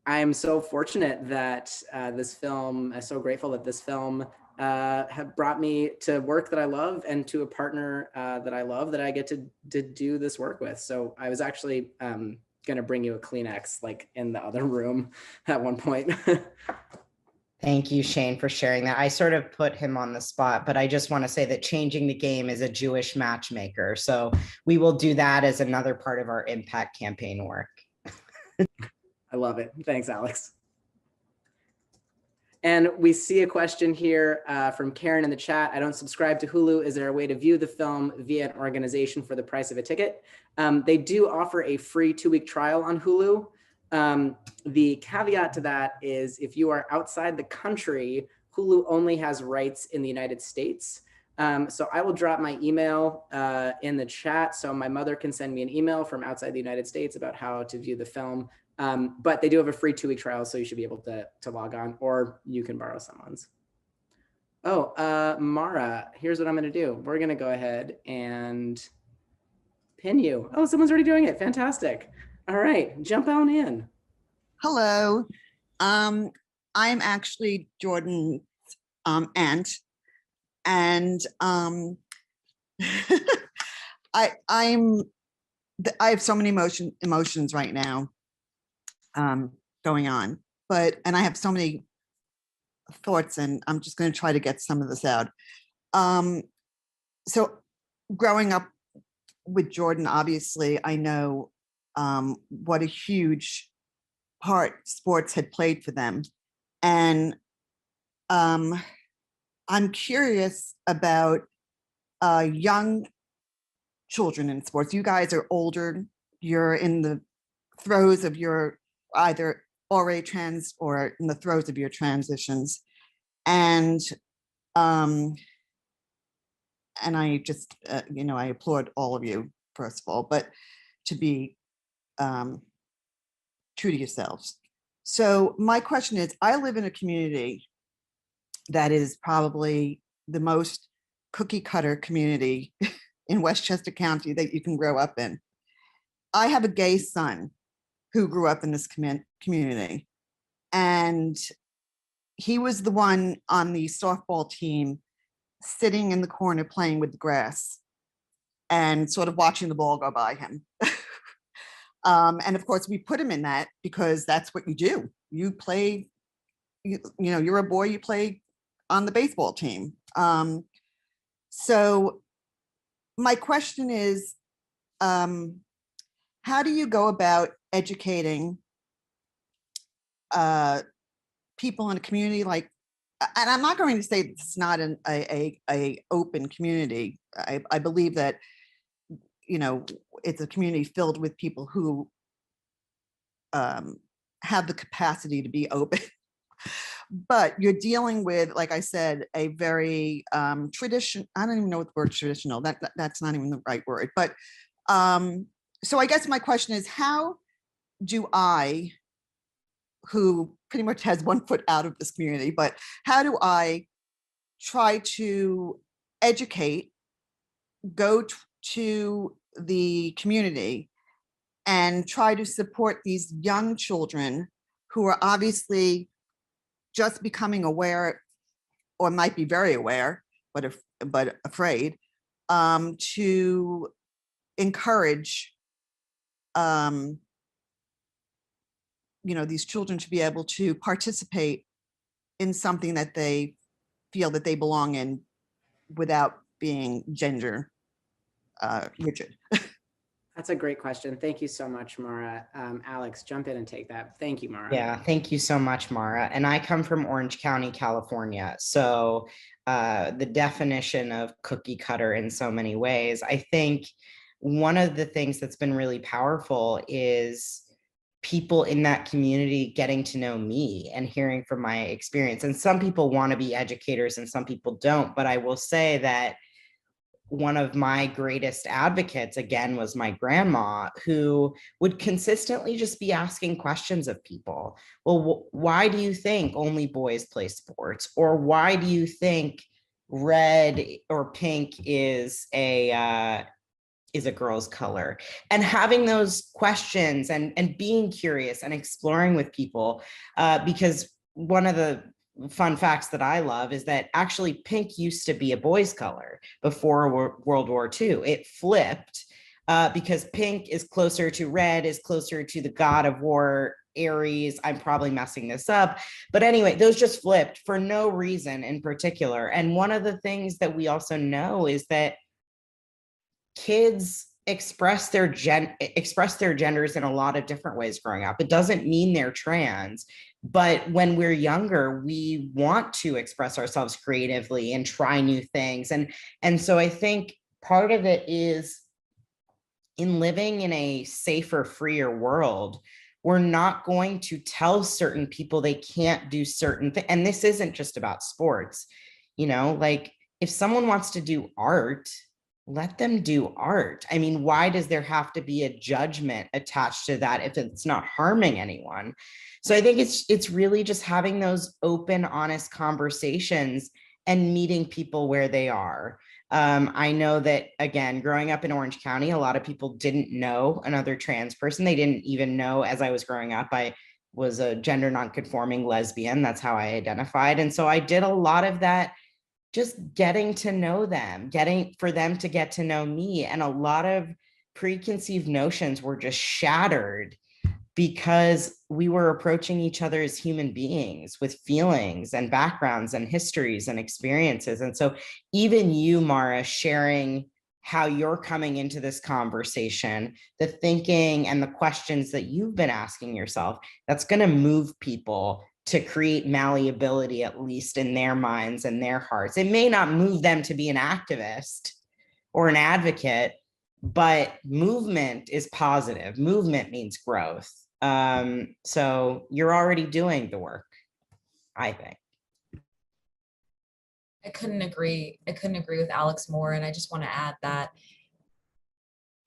I am so fortunate that I'm so grateful that this film have brought me to work that I love, and to a partner that I love, that I get to do this work with. So I was actually gonna bring you a Kleenex like in the other room at one point. Thank you, Shane, for sharing that. I sort of put him on the spot, but I just want to say that Changing the Game is a Jewish matchmaker. So we will do that as another part of our impact campaign work. I love it. Thanks, Alex. And we see a question here from Karen in the chat. I don't subscribe to Hulu. Is there a way to view the film via an organization for the price of a ticket? They do offer a free 2-week trial on Hulu. The caveat to that is if you are outside the country, Hulu only has rights in the United States. So I will drop my email in the chat, so my mother can send me an email from outside the United States about how to view the film. But they do have a free 2-week trial, so you should be able to log on, or you can borrow someone's. Oh, Mara, here's what I'm gonna do. We're gonna go ahead and pin you. Oh, someone's already doing it. Fantastic. All right, jump on in. Hello. I'm actually Jordan's aunt, and I have so many emotions right now going on, and I have so many thoughts, and I'm just going to try to get some of this out. So growing up with Jordan, obviously, I know what a huge part sports had played for them. And I'm curious about young children in sports. You guys are older. You're in the throes of your either already trans or in the throes of your transitions. And I just, I applaud all of you, first of all, but to be true to yourselves. So my question is, I live in a community that is probably the most cookie cutter community in Westchester County that you can grow up in. I have a gay son who grew up in this community, and he was the one on the softball team sitting in the corner playing with the grass and sort of watching the ball go by him. And of course, we put him in that because that's what you do. You play, you know, you're a boy, you play on the baseball team. So my question is, how do you go about educating people in a community like, and I'm not going to say it's not a open community. I believe that, you know, it's a community filled with people who have the capacity to be open. But you're dealing with, like I said, a very tradition. I don't even know what the word traditional, that's not even the right word. But so I guess my question is, how do I, who pretty much has one foot out of this community, but how do I try to educate, go to the community and try to support these young children who are obviously just becoming aware, or might be very aware, but afraid, to encourage you know, these children to be able to participate in something that they feel that they belong in without being gender rigid. That's a great question. Thank you so much, Mara. Alex, jump in and take that. Thank you, Mara. Yeah, thank you so much, Mara. And I come from Orange County, California. So the definition of cookie cutter in so many ways. I think one of the things that's been really powerful is people in that community getting to know me and hearing from my experience. And some people want to be educators and some people don't. But I will say that one of my greatest advocates, again, was my grandma, who would consistently just be asking questions of people. Well, why do you think only boys play sports? Or why do you think red or pink is a girl's color? And having those questions and being curious and exploring with people, because one of the fun facts that I love is that actually pink used to be a boy's color before World War II. It flipped because pink is closer to red, is closer to the god of war, Aries. I'm probably messing this up. But anyway, those just flipped for no reason in particular. And one of the things that we also know is that kids express their genders in a lot of different ways growing up. It doesn't mean they're trans, but when we're younger, we want to express ourselves creatively and try new things. And so I think part of it is in living in a safer, freer world, we're not going to tell certain people they can't do certain things. And this isn't just about sports, you know, like if someone wants to do art, let them do art. I mean, why does there have to be a judgment attached to that if it's not harming anyone? So I think it's really just having those open, honest conversations and meeting people where they are. I know that, again, growing up in Orange County, a lot of people didn't know another trans person. They didn't even know, as I was growing up, I was a gender nonconforming lesbian. That's how I identified. And so I did a lot of that, just getting to know them, for them to get to know me. And a lot of preconceived notions were just shattered because we were approaching each other as human beings with feelings and backgrounds and histories and experiences. And so even you, Mara, sharing how you're coming into this conversation, the thinking and the questions that you've been asking yourself, that's going to move people to create malleability, at least in their minds and their hearts. It may not move them to be an activist or an advocate, but movement is positive. Movement means growth. So you're already doing the work, I think. I couldn't agree with Alex more. And I just want to add that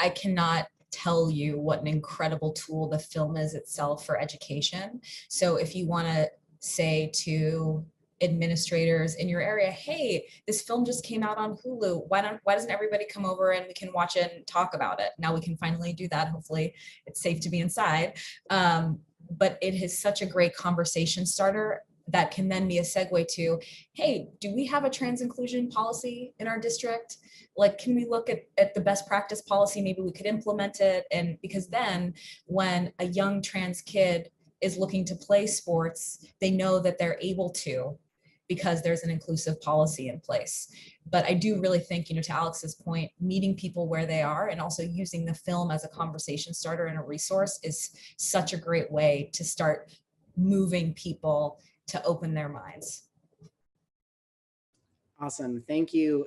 I cannot tell you what an incredible tool the film is itself for education. So if you want to say to administrators in your area, hey, this film just came out on Hulu. Why doesn't everybody come over and we can watch it and talk about it? Now we can finally do that. Hopefully it's safe to be inside. But it is such a great conversation starter that can then be a segue to, hey, do we have a trans inclusion policy in our district? Like, can we look at the best practice policy? Maybe we could implement it. And because then when a young trans kid is looking to play sports, they know that they're able to, because there's an inclusive policy in place. But I do really think, to Alex's point, meeting people where they are and also using the film as a conversation starter and a resource is such a great way to start moving people to open their minds. Awesome. Thank you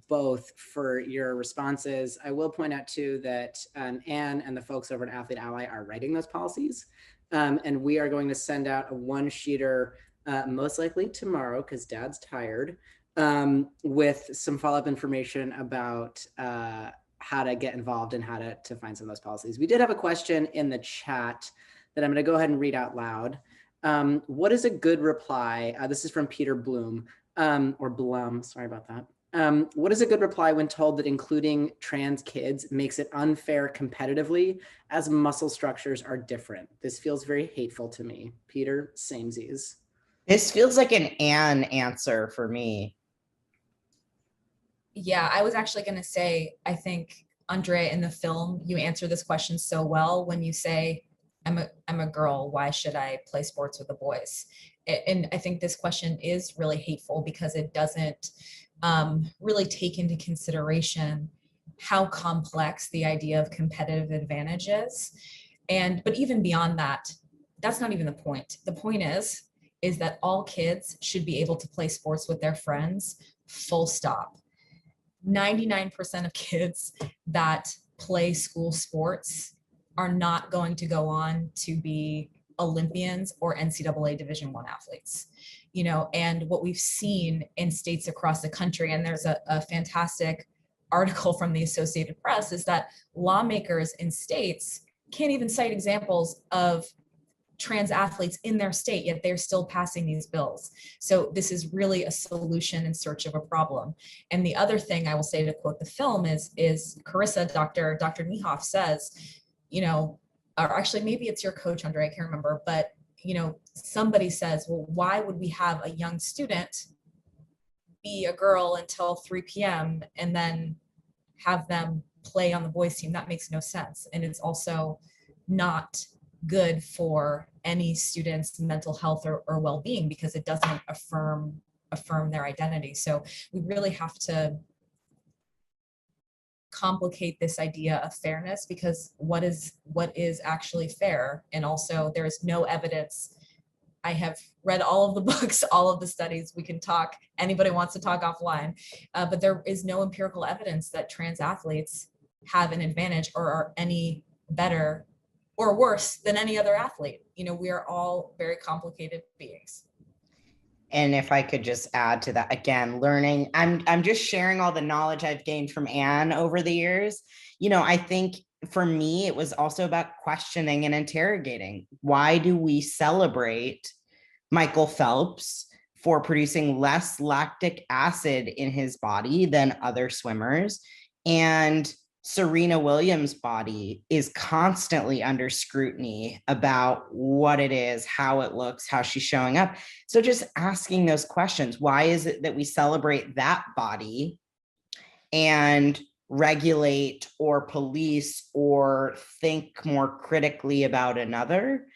both for your responses. I will point out too that Anne and the folks over at Athlete Ally are writing those policies. And we are going to send out a one-sheeter most likely tomorrow because Dad's tired, with some follow-up information about how to get involved and how to find some of those policies. We did have a question in the chat that I'm going to go ahead and read out loud. What is a good reply? This is from Peter Bloom, or Blum, sorry about that. What is a good reply when told that including trans kids makes it unfair competitively as muscle structures are different? This feels very hateful to me. Peter, samesies. This feels like an Anne answer for me. Yeah, I was actually going to say, I think, Andrea, in the film, you answer this question so well when you say, I'm a girl, why should I play sports with the boys? And I think this question is really hateful because it doesn't really take into consideration how complex the idea of competitive advantage is. But even beyond that, that's not even the point. The point is that all kids should be able to play sports with their friends, full stop. 99% of kids that play school sports are not going to go on to be Olympians or NCAA Division I athletes, and what we've seen in states across the country, and there's a fantastic article from the Associated Press, is that lawmakers in states can't even cite examples of trans athletes in their state, yet they're still passing these bills. So this is really a solution in search of a problem. And the other thing I will say, to quote the film, is Carissa, Dr. Niehoff says, or actually maybe it's your coach, Andre, I can't remember, but somebody says, well, why would we have a young student be a girl until 3 p.m. and then have them play on the boys team? That makes no sense. And it's also not good for any student's mental health or well-being, because it doesn't affirm their identity. So we really have to complicate this idea of fairness, because what is actually fair? And also, there is no evidence. I have read all of the books, all of the studies. We can talk, anybody wants to talk offline, but there is no empirical evidence that trans athletes have an advantage or are any better or worse than any other athlete. We are all very complicated beings. And if I could just add to that, again, learning, I'm just sharing all the knowledge I've gained from Anne over the years. I think for me, it was also about questioning and interrogating. Why do we celebrate Michael Phelps for producing less lactic acid in his body than other swimmers? And Serena Williams' body is constantly under scrutiny about what it is, how it looks, how she's showing up. So just asking those questions. Why is it that we celebrate that body and regulate or police or think more critically about another?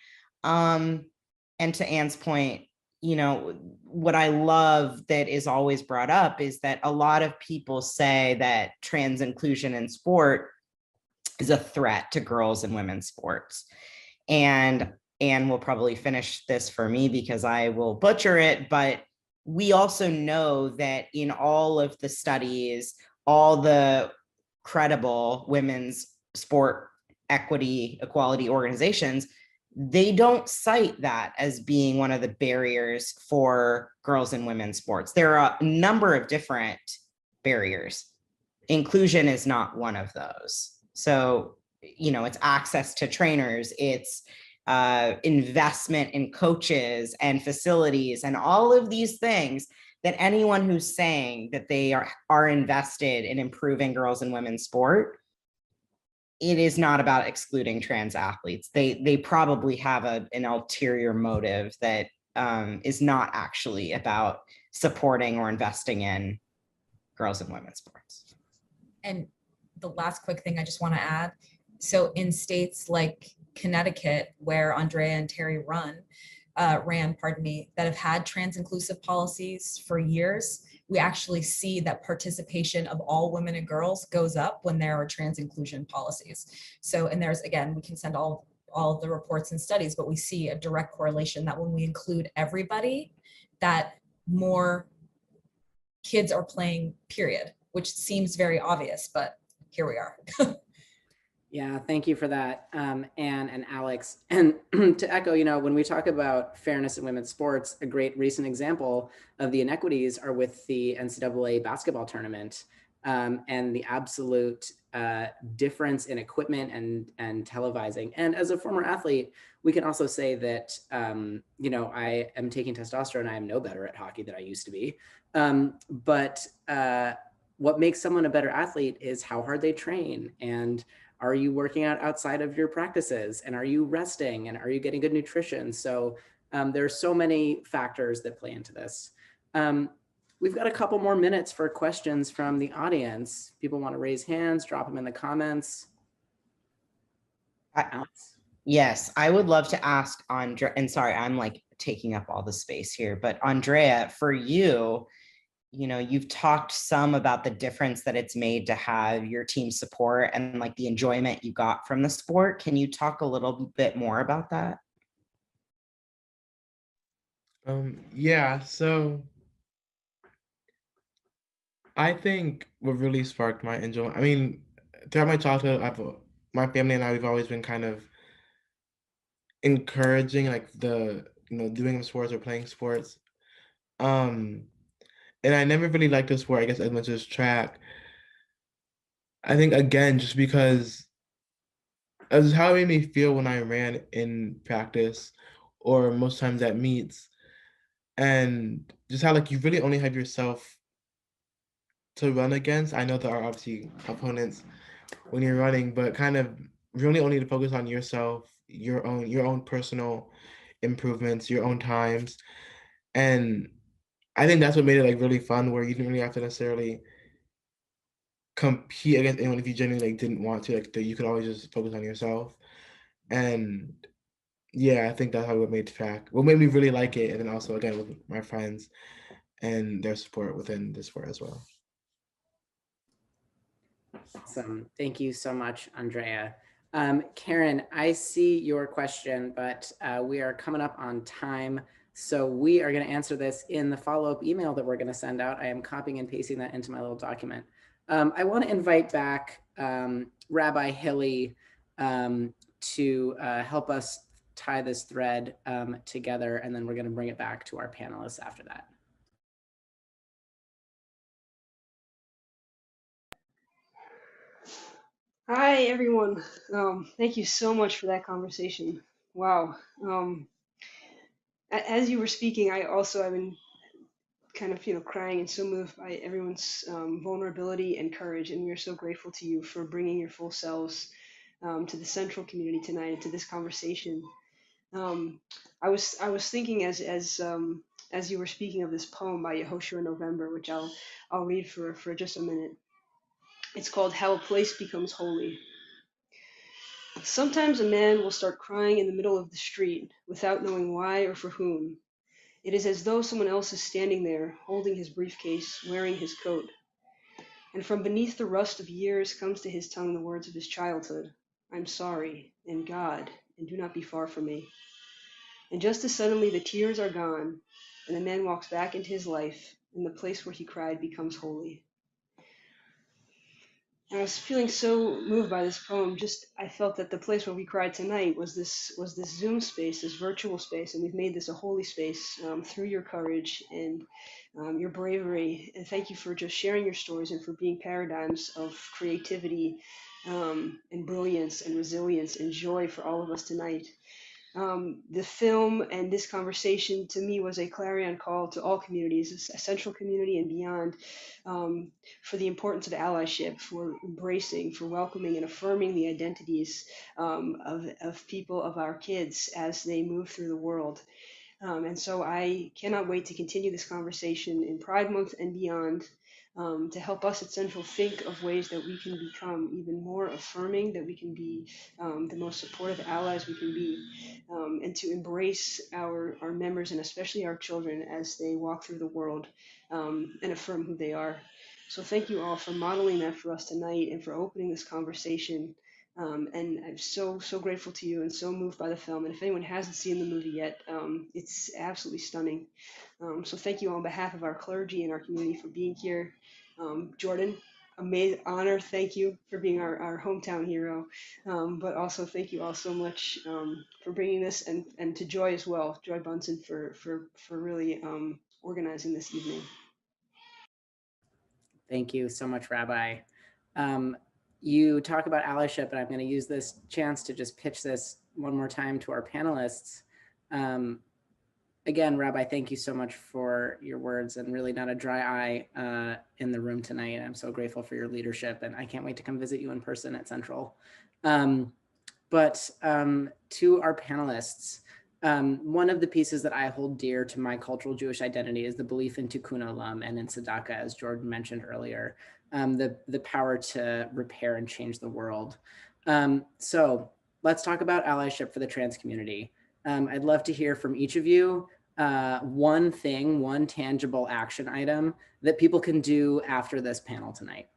And to Anne's point, what I love that is always brought up is that a lot of people say that trans inclusion in sport is a threat to girls and women's sports. And Anne will probably finish this for me because I will butcher it, but we also know that in all of the studies, all the credible women's sport equality organizations, they don't cite that as being one of the barriers for girls and women's sports. There are a number of different barriers. Inclusion is not one of those. So, it's access to trainers, it's investment in coaches and facilities and all of these things, that anyone who's saying that they are invested in improving girls and women's sport, it is not about excluding trans athletes. They probably have an ulterior motive that is not actually about supporting or investing in girls and women's sports. And the last quick thing I just want to add. So in states like Connecticut, where Andrea and Terry ran, that have had trans inclusive policies for years, we actually see that participation of all women and girls goes up when there are trans inclusion policies. So, and there's, again, we can send all of the reports and studies, but we see a direct correlation that when we include everybody, that more kids are playing, period, which seems very obvious, but here we are. Yeah, thank you for that, Anne and Alex. And to echo, when we talk about fairness in women's sports, a great recent example of the inequities are with the NCAA basketball tournament, and the absolute difference in equipment and televising. And as a former athlete, we can also say that, I am taking testosterone. I am no better at hockey than I used to be. But what makes someone a better athlete is how hard they train, and are you working out outside of your practices, and are you resting, and are you getting good nutrition? So there are so many factors that play into this. We've got a couple more minutes for questions from the audience. People want to raise hands, drop them in the comments. Alex? Yes, I would love to ask Andrea, and sorry, I'm like taking up all the space here, but Andrea, for you, you've talked some about the difference that it's made to have your team support and like the enjoyment you got from the sport. Can you talk a little bit more about that? Yeah, so I think what really sparked my enjoyment, I mean, throughout my childhood, my family and I, we've always been kind of encouraging like doing sports or playing sports. And I never really liked the sport, I guess, as much as track. I think, again, just because as how it made me feel when I ran in practice or most times at meets, and just how like you really only have yourself to run against. I know there are obviously opponents when you're running, but kind of really only to focus on yourself, your own personal improvements, your own times. And I think that's what made it like really fun, where you didn't really have to necessarily compete against anyone if you genuinely like didn't want to. Like you could always just focus on yourself. And yeah, I think that's how it made track. What made me really like it, and then also again with my friends and their support within the sport as well. Awesome. Thank you so much, Andrea. Karen, I see your question, but we are coming up on time. So we are going to answer this in the follow-up email that we're going to send out. I am copying and pasting that into my little document. I want to invite back Rabbi Hilly to help us tie this thread together, and then we're going to bring it back to our panelists after that. Hi, everyone. Thank you so much for that conversation. Wow. As you were speaking, I've been kind of, crying and so moved by everyone's vulnerability and courage. And we are so grateful to you for bringing your full selves to the Central community tonight and to this conversation. I was thinking as you were speaking of this poem by Yehoshua November, which I'll read for just a minute. It's called How a Place Becomes Holy. Sometimes a man will start crying in the middle of the street without knowing why or for whom. It is as though someone else is standing there, holding his briefcase, wearing his coat. And from beneath the rust of years comes to his tongue the words of his childhood. I'm sorry, and God, and do not be far from me. And just as suddenly the tears are gone, and the man walks back into his life, and the place where he cried becomes holy. And I was feeling so moved by this poem. I felt that the place where we cried tonight was this Zoom space, this virtual space, and we've made this a holy space through your courage and your bravery. And thank you for just sharing your stories and for being paradigms of creativity and brilliance and resilience and joy for all of us tonight. The film and this conversation to me was a clarion call to all communities, a central community and beyond, for the importance of allyship, for embracing, for welcoming and affirming the identities of people, of our kids as they move through the world. And so I cannot wait to continue this conversation in Pride Month and beyond, to help us at Central think of ways that we can become even more affirming, that we can be the most supportive allies we can be, and to embrace our members and especially our children as they walk through the world, and affirm who they are. So thank you all for modeling that for us tonight and for opening this conversation. And I'm so grateful to you and so moved by the film. And if anyone hasn't seen the movie yet, it's absolutely stunning. So thank you on behalf of our clergy and our community for being here. Jordan, amazing honor. Thank you for being our hometown hero. But also thank you all so much for bringing this, and to Joy as well, Joy Bunson, for really organizing this evening. Thank you so much, Rabbi. You talk about allyship, and I'm going to use this chance to just pitch this one more time to our panelists. Again, Rabbi, thank you so much for your words, and really not a dry eye in the room tonight. I'm so grateful for your leadership, and I can't wait to come visit you in person at Central. But to our panelists, one of the pieces that I hold dear to my cultural Jewish identity is the belief in tikkun olam and in tzedakah, as Jordan mentioned earlier, the power to repair and change the world. So let's talk about allyship for the trans community. I'd love to hear from each of you one thing, one tangible action item that people can do after this panel tonight.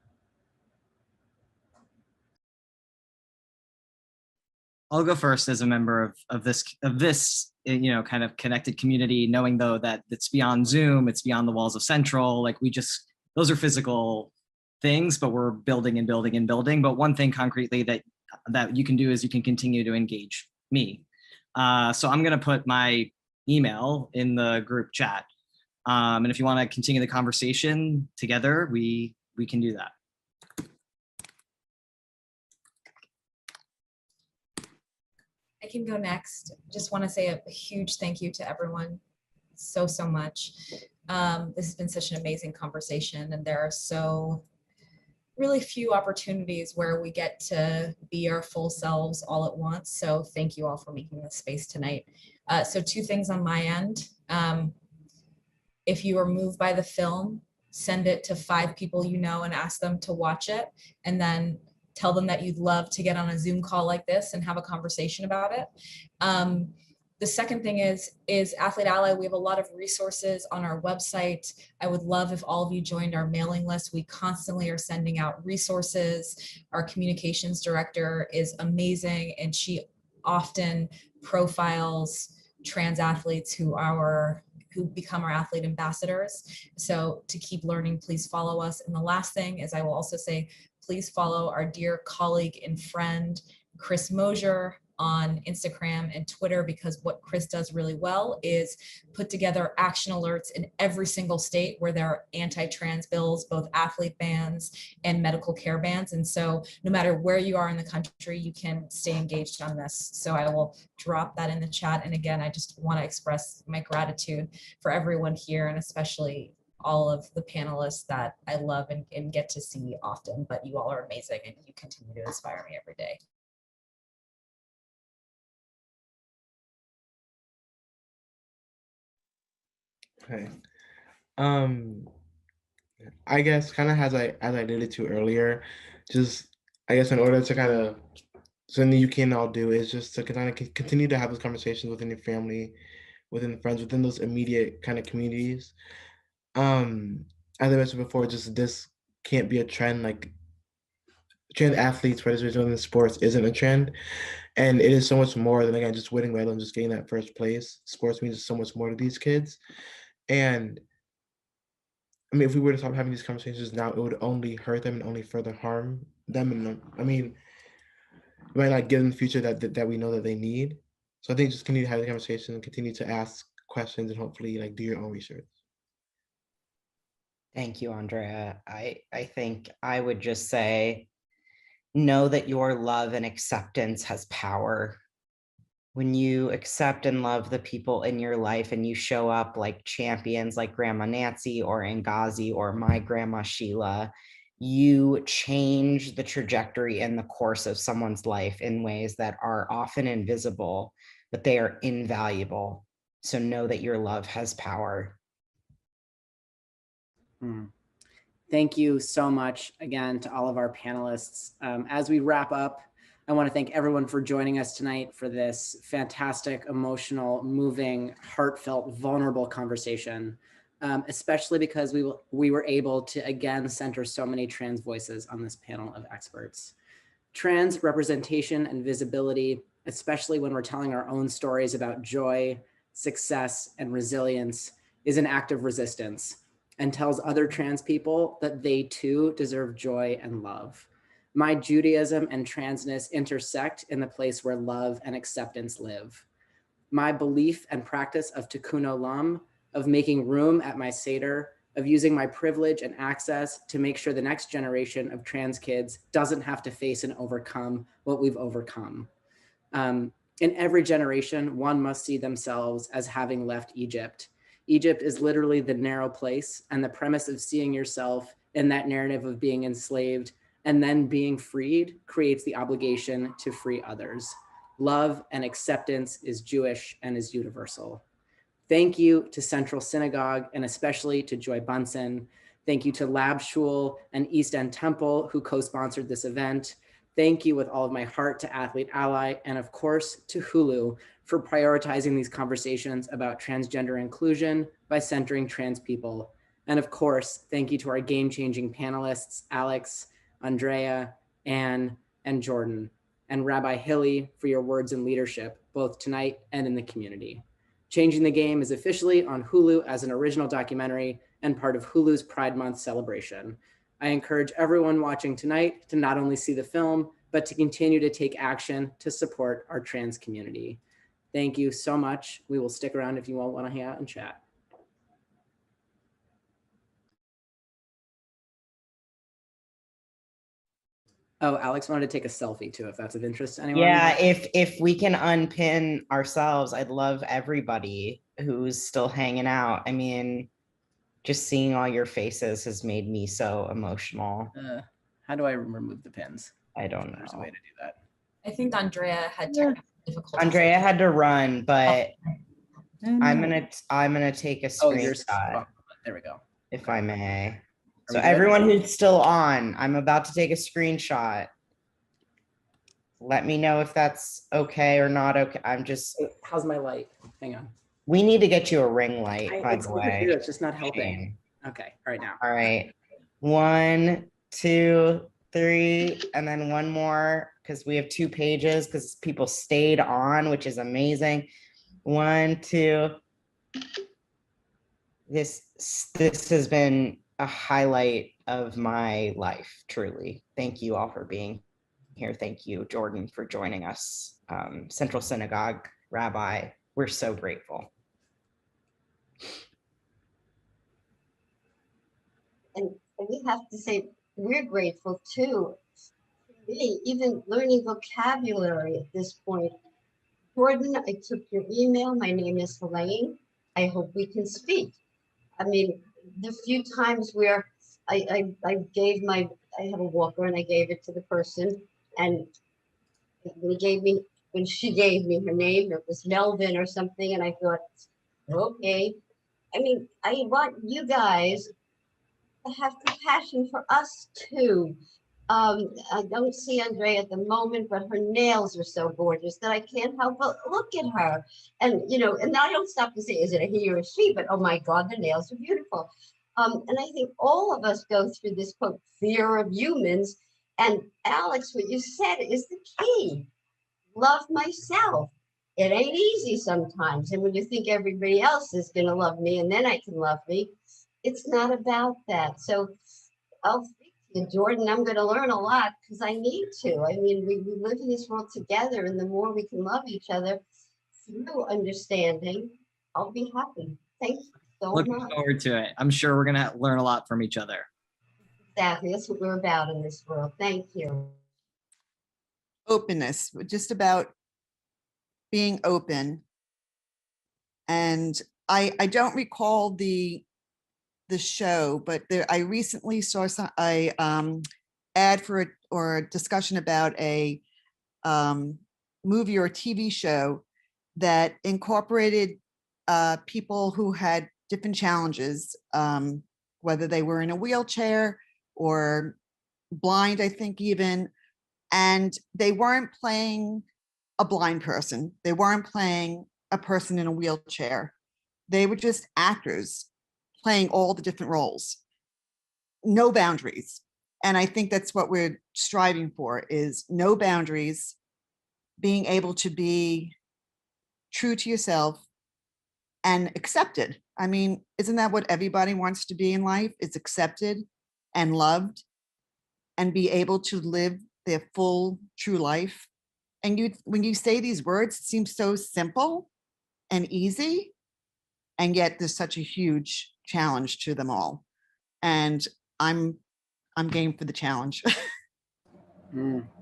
I'll go first as a member of this kind of connected community, knowing though that it's beyond Zoom, it's beyond the walls of Central. Like those are physical things, but we're building and building and building. But one thing concretely that you can do is you can continue to engage me. So I'm gonna put my email in the group chat. And if you wanna continue the conversation together, we can do that. I can go next. Just want to say a huge thank you to everyone so much. This has been such an amazing conversation, and there are so really few opportunities where we get to be our full selves all at once. So thank you all for making this space tonight. So 2 things on my end. If you are moved by the film, send it to 5 people you know and ask them to watch it, and then tell them that you'd love to get on a Zoom call like this and have a conversation about it. The second thing is Athlete Ally. We have a lot of resources on our website. I would love if all of you joined our mailing list. We constantly are sending out resources. Our communications director is amazing, and she often profiles trans athletes who become our athlete ambassadors. So to keep learning, please follow us. And the last thing is I will also say, please follow our dear colleague and friend, Chris Mosier, on Instagram and Twitter, because what Chris does really well is put together action alerts in every single state where there are anti-trans bills, both athlete bans and medical care bans. And so no matter where you are in the country, you can stay engaged on this. So I will drop that in the chat. And again, I just want to express my gratitude for everyone here, and especially all of the panelists that I love and get to see often, but you all are amazing and you continue to inspire me every day. Okay. I guess kind of as I alluded to earlier, just I guess in order to kind of something you can all do is just to kind of continue to have those conversations within your family, within friends, within those immediate kind of communities. As I mentioned before, just this can't be a trend. Like trans athletes, participating in sports isn't a trend, and it is so much more than again just winning medal and just getting that first place. Sports means so much more to these kids, and I mean, if we were to stop having these conversations now, it would only hurt them and only further harm them. And I mean, we might not give them the future that we know that they need. So I think just continue to have the conversation and continue to ask questions and hopefully like do your own research. Thank you, Andrea. I think I would just say, know that your love and acceptance has power. when you accept and love the people in your life and you show up like champions like Grandma Nancy or Ngazi or my grandma Sheila, you change the trajectory and the course of someone's life in ways that are often invisible, but they are invaluable. So know that your love has power. Thank you so much again to all of our panelists. As we wrap up, I want to thank everyone for joining us tonight for this fantastic, emotional, moving, heartfelt, vulnerable conversation, especially because we were able to again center so many trans voices on this panel of experts. Trans representation and visibility, especially when we're telling our own stories about joy, success, and resilience, is an act of resistance and tells other trans people that they too deserve joy and love. My Judaism and transness intersect in the place where love and acceptance live. My belief and practice of tikkun olam, of making room at my Seder, of using my privilege and access to make sure the next generation of trans kids doesn't have to face and overcome what we've overcome. In every generation, one must see themselves as having left Egypt. Egypt is literally the narrow place, and the premise of seeing yourself in that narrative of being enslaved and then being freed creates the obligation to free others. Love and acceptance is Jewish and is universal. Thank you to Central Synagogue and especially to Joy Bunson. Thank you to Lab Shul and East End Temple who co-sponsored this event. Thank you with all of my heart to Athlete Ally and of course to Hulu for prioritizing these conversations about transgender inclusion by centering trans people. And of course, thank you to our game-changing panelists, Alex, Andrea, Anne, and Jordan, and Rabbi Hilly for your words and leadership, both tonight and in the community. Changing the Game is officially on Hulu as an original documentary and part of Hulu's Pride Month celebration. I encourage everyone watching tonight to not only see the film, but to continue to take action to support our trans community. Thank you so much. We will stick around if you all want to hang out and chat. Oh, Alex wanted to take a selfie too, if that's of interest to anyone. Yeah, if we can unpin ourselves, I'd love everybody who's still hanging out. I mean, just seeing all your faces has made me so emotional. How do I remove the pins? I don't know. There's a way to do that. I think Andrea had technical difficulties. Andrea had to run, but No. I'm gonna take a screenshot. There we go. If I may. Are So we good? everyone who's still on, I'm about to take a screenshot. Let me know if that's okay or not okay. I'm just. How's my light? Hang on. We need to get you a ring light, by the way. It's just not helping. Shane. Okay, all right now. All right. 1, 2, 3, and then one more because we have 2 pages because people stayed on, which is amazing. 1, 2. This has been a highlight of my life, truly. Thank you all for being here. Thank you, Jordan, for joining us. Central Synagogue, Rabbi, we're so grateful. And we have to say, we're grateful too. Me, even learning vocabulary at this point. Jordan, I took your email. My name is Helene. I hope we can speak. I mean, the few times where I have a walker and I gave it to the person, and when she gave me her name, it was Melvin or something, and I thought, okay. I mean, I want you guys to have compassion for us too. I don't see Andrea at the moment, but her nails are so gorgeous that I can't help but look at her. And, you know, and I don't stop to say, is it a he or a she? But oh my God, the nails are beautiful. And I think all of us go through this quote, fear of humans. And Alex, what you said is the key. Love myself. It ain't easy sometimes. And when you think everybody else is going to love me and then I can love me, it's not about that. So I'll speak to you, Jordan. I'm going to learn a lot because I need to. I mean, we live in this world together, and the more we can love each other through understanding, I'll be happy. Thank you so much. Looking forward to it. I'm sure we're going to learn a lot from each other. Exactly. That's what we're about in this world. Thank you. Openness, just about being open. And I don't recall the show, but I recently saw a ad for or a discussion about a movie or TV show that incorporated people who had different challenges, whether they were in a wheelchair or blind, I think even, and they weren't playing a blind person. They weren't playing a person in a wheelchair. They were just actors playing all the different roles. No boundaries. And I think that's what we're striving for, is no boundaries, being able to be true to yourself and accepted. I mean, isn't that what everybody wants to be in life? Is accepted and loved and be able to live their full, true life. And when you say these words, it seems so simple and easy, and yet there's such a huge challenge to them all. And I'm game for the challenge.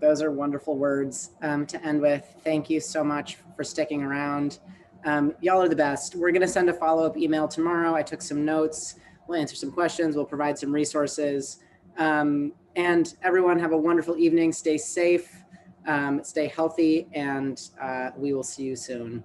Those are wonderful words to end with. Thank you so much for sticking around. Y'all are the best. We're gonna send a follow-up email tomorrow. I took some notes. We'll answer some questions. We'll provide some resources. And everyone have a wonderful evening. Stay safe, stay healthy, and we will see you soon.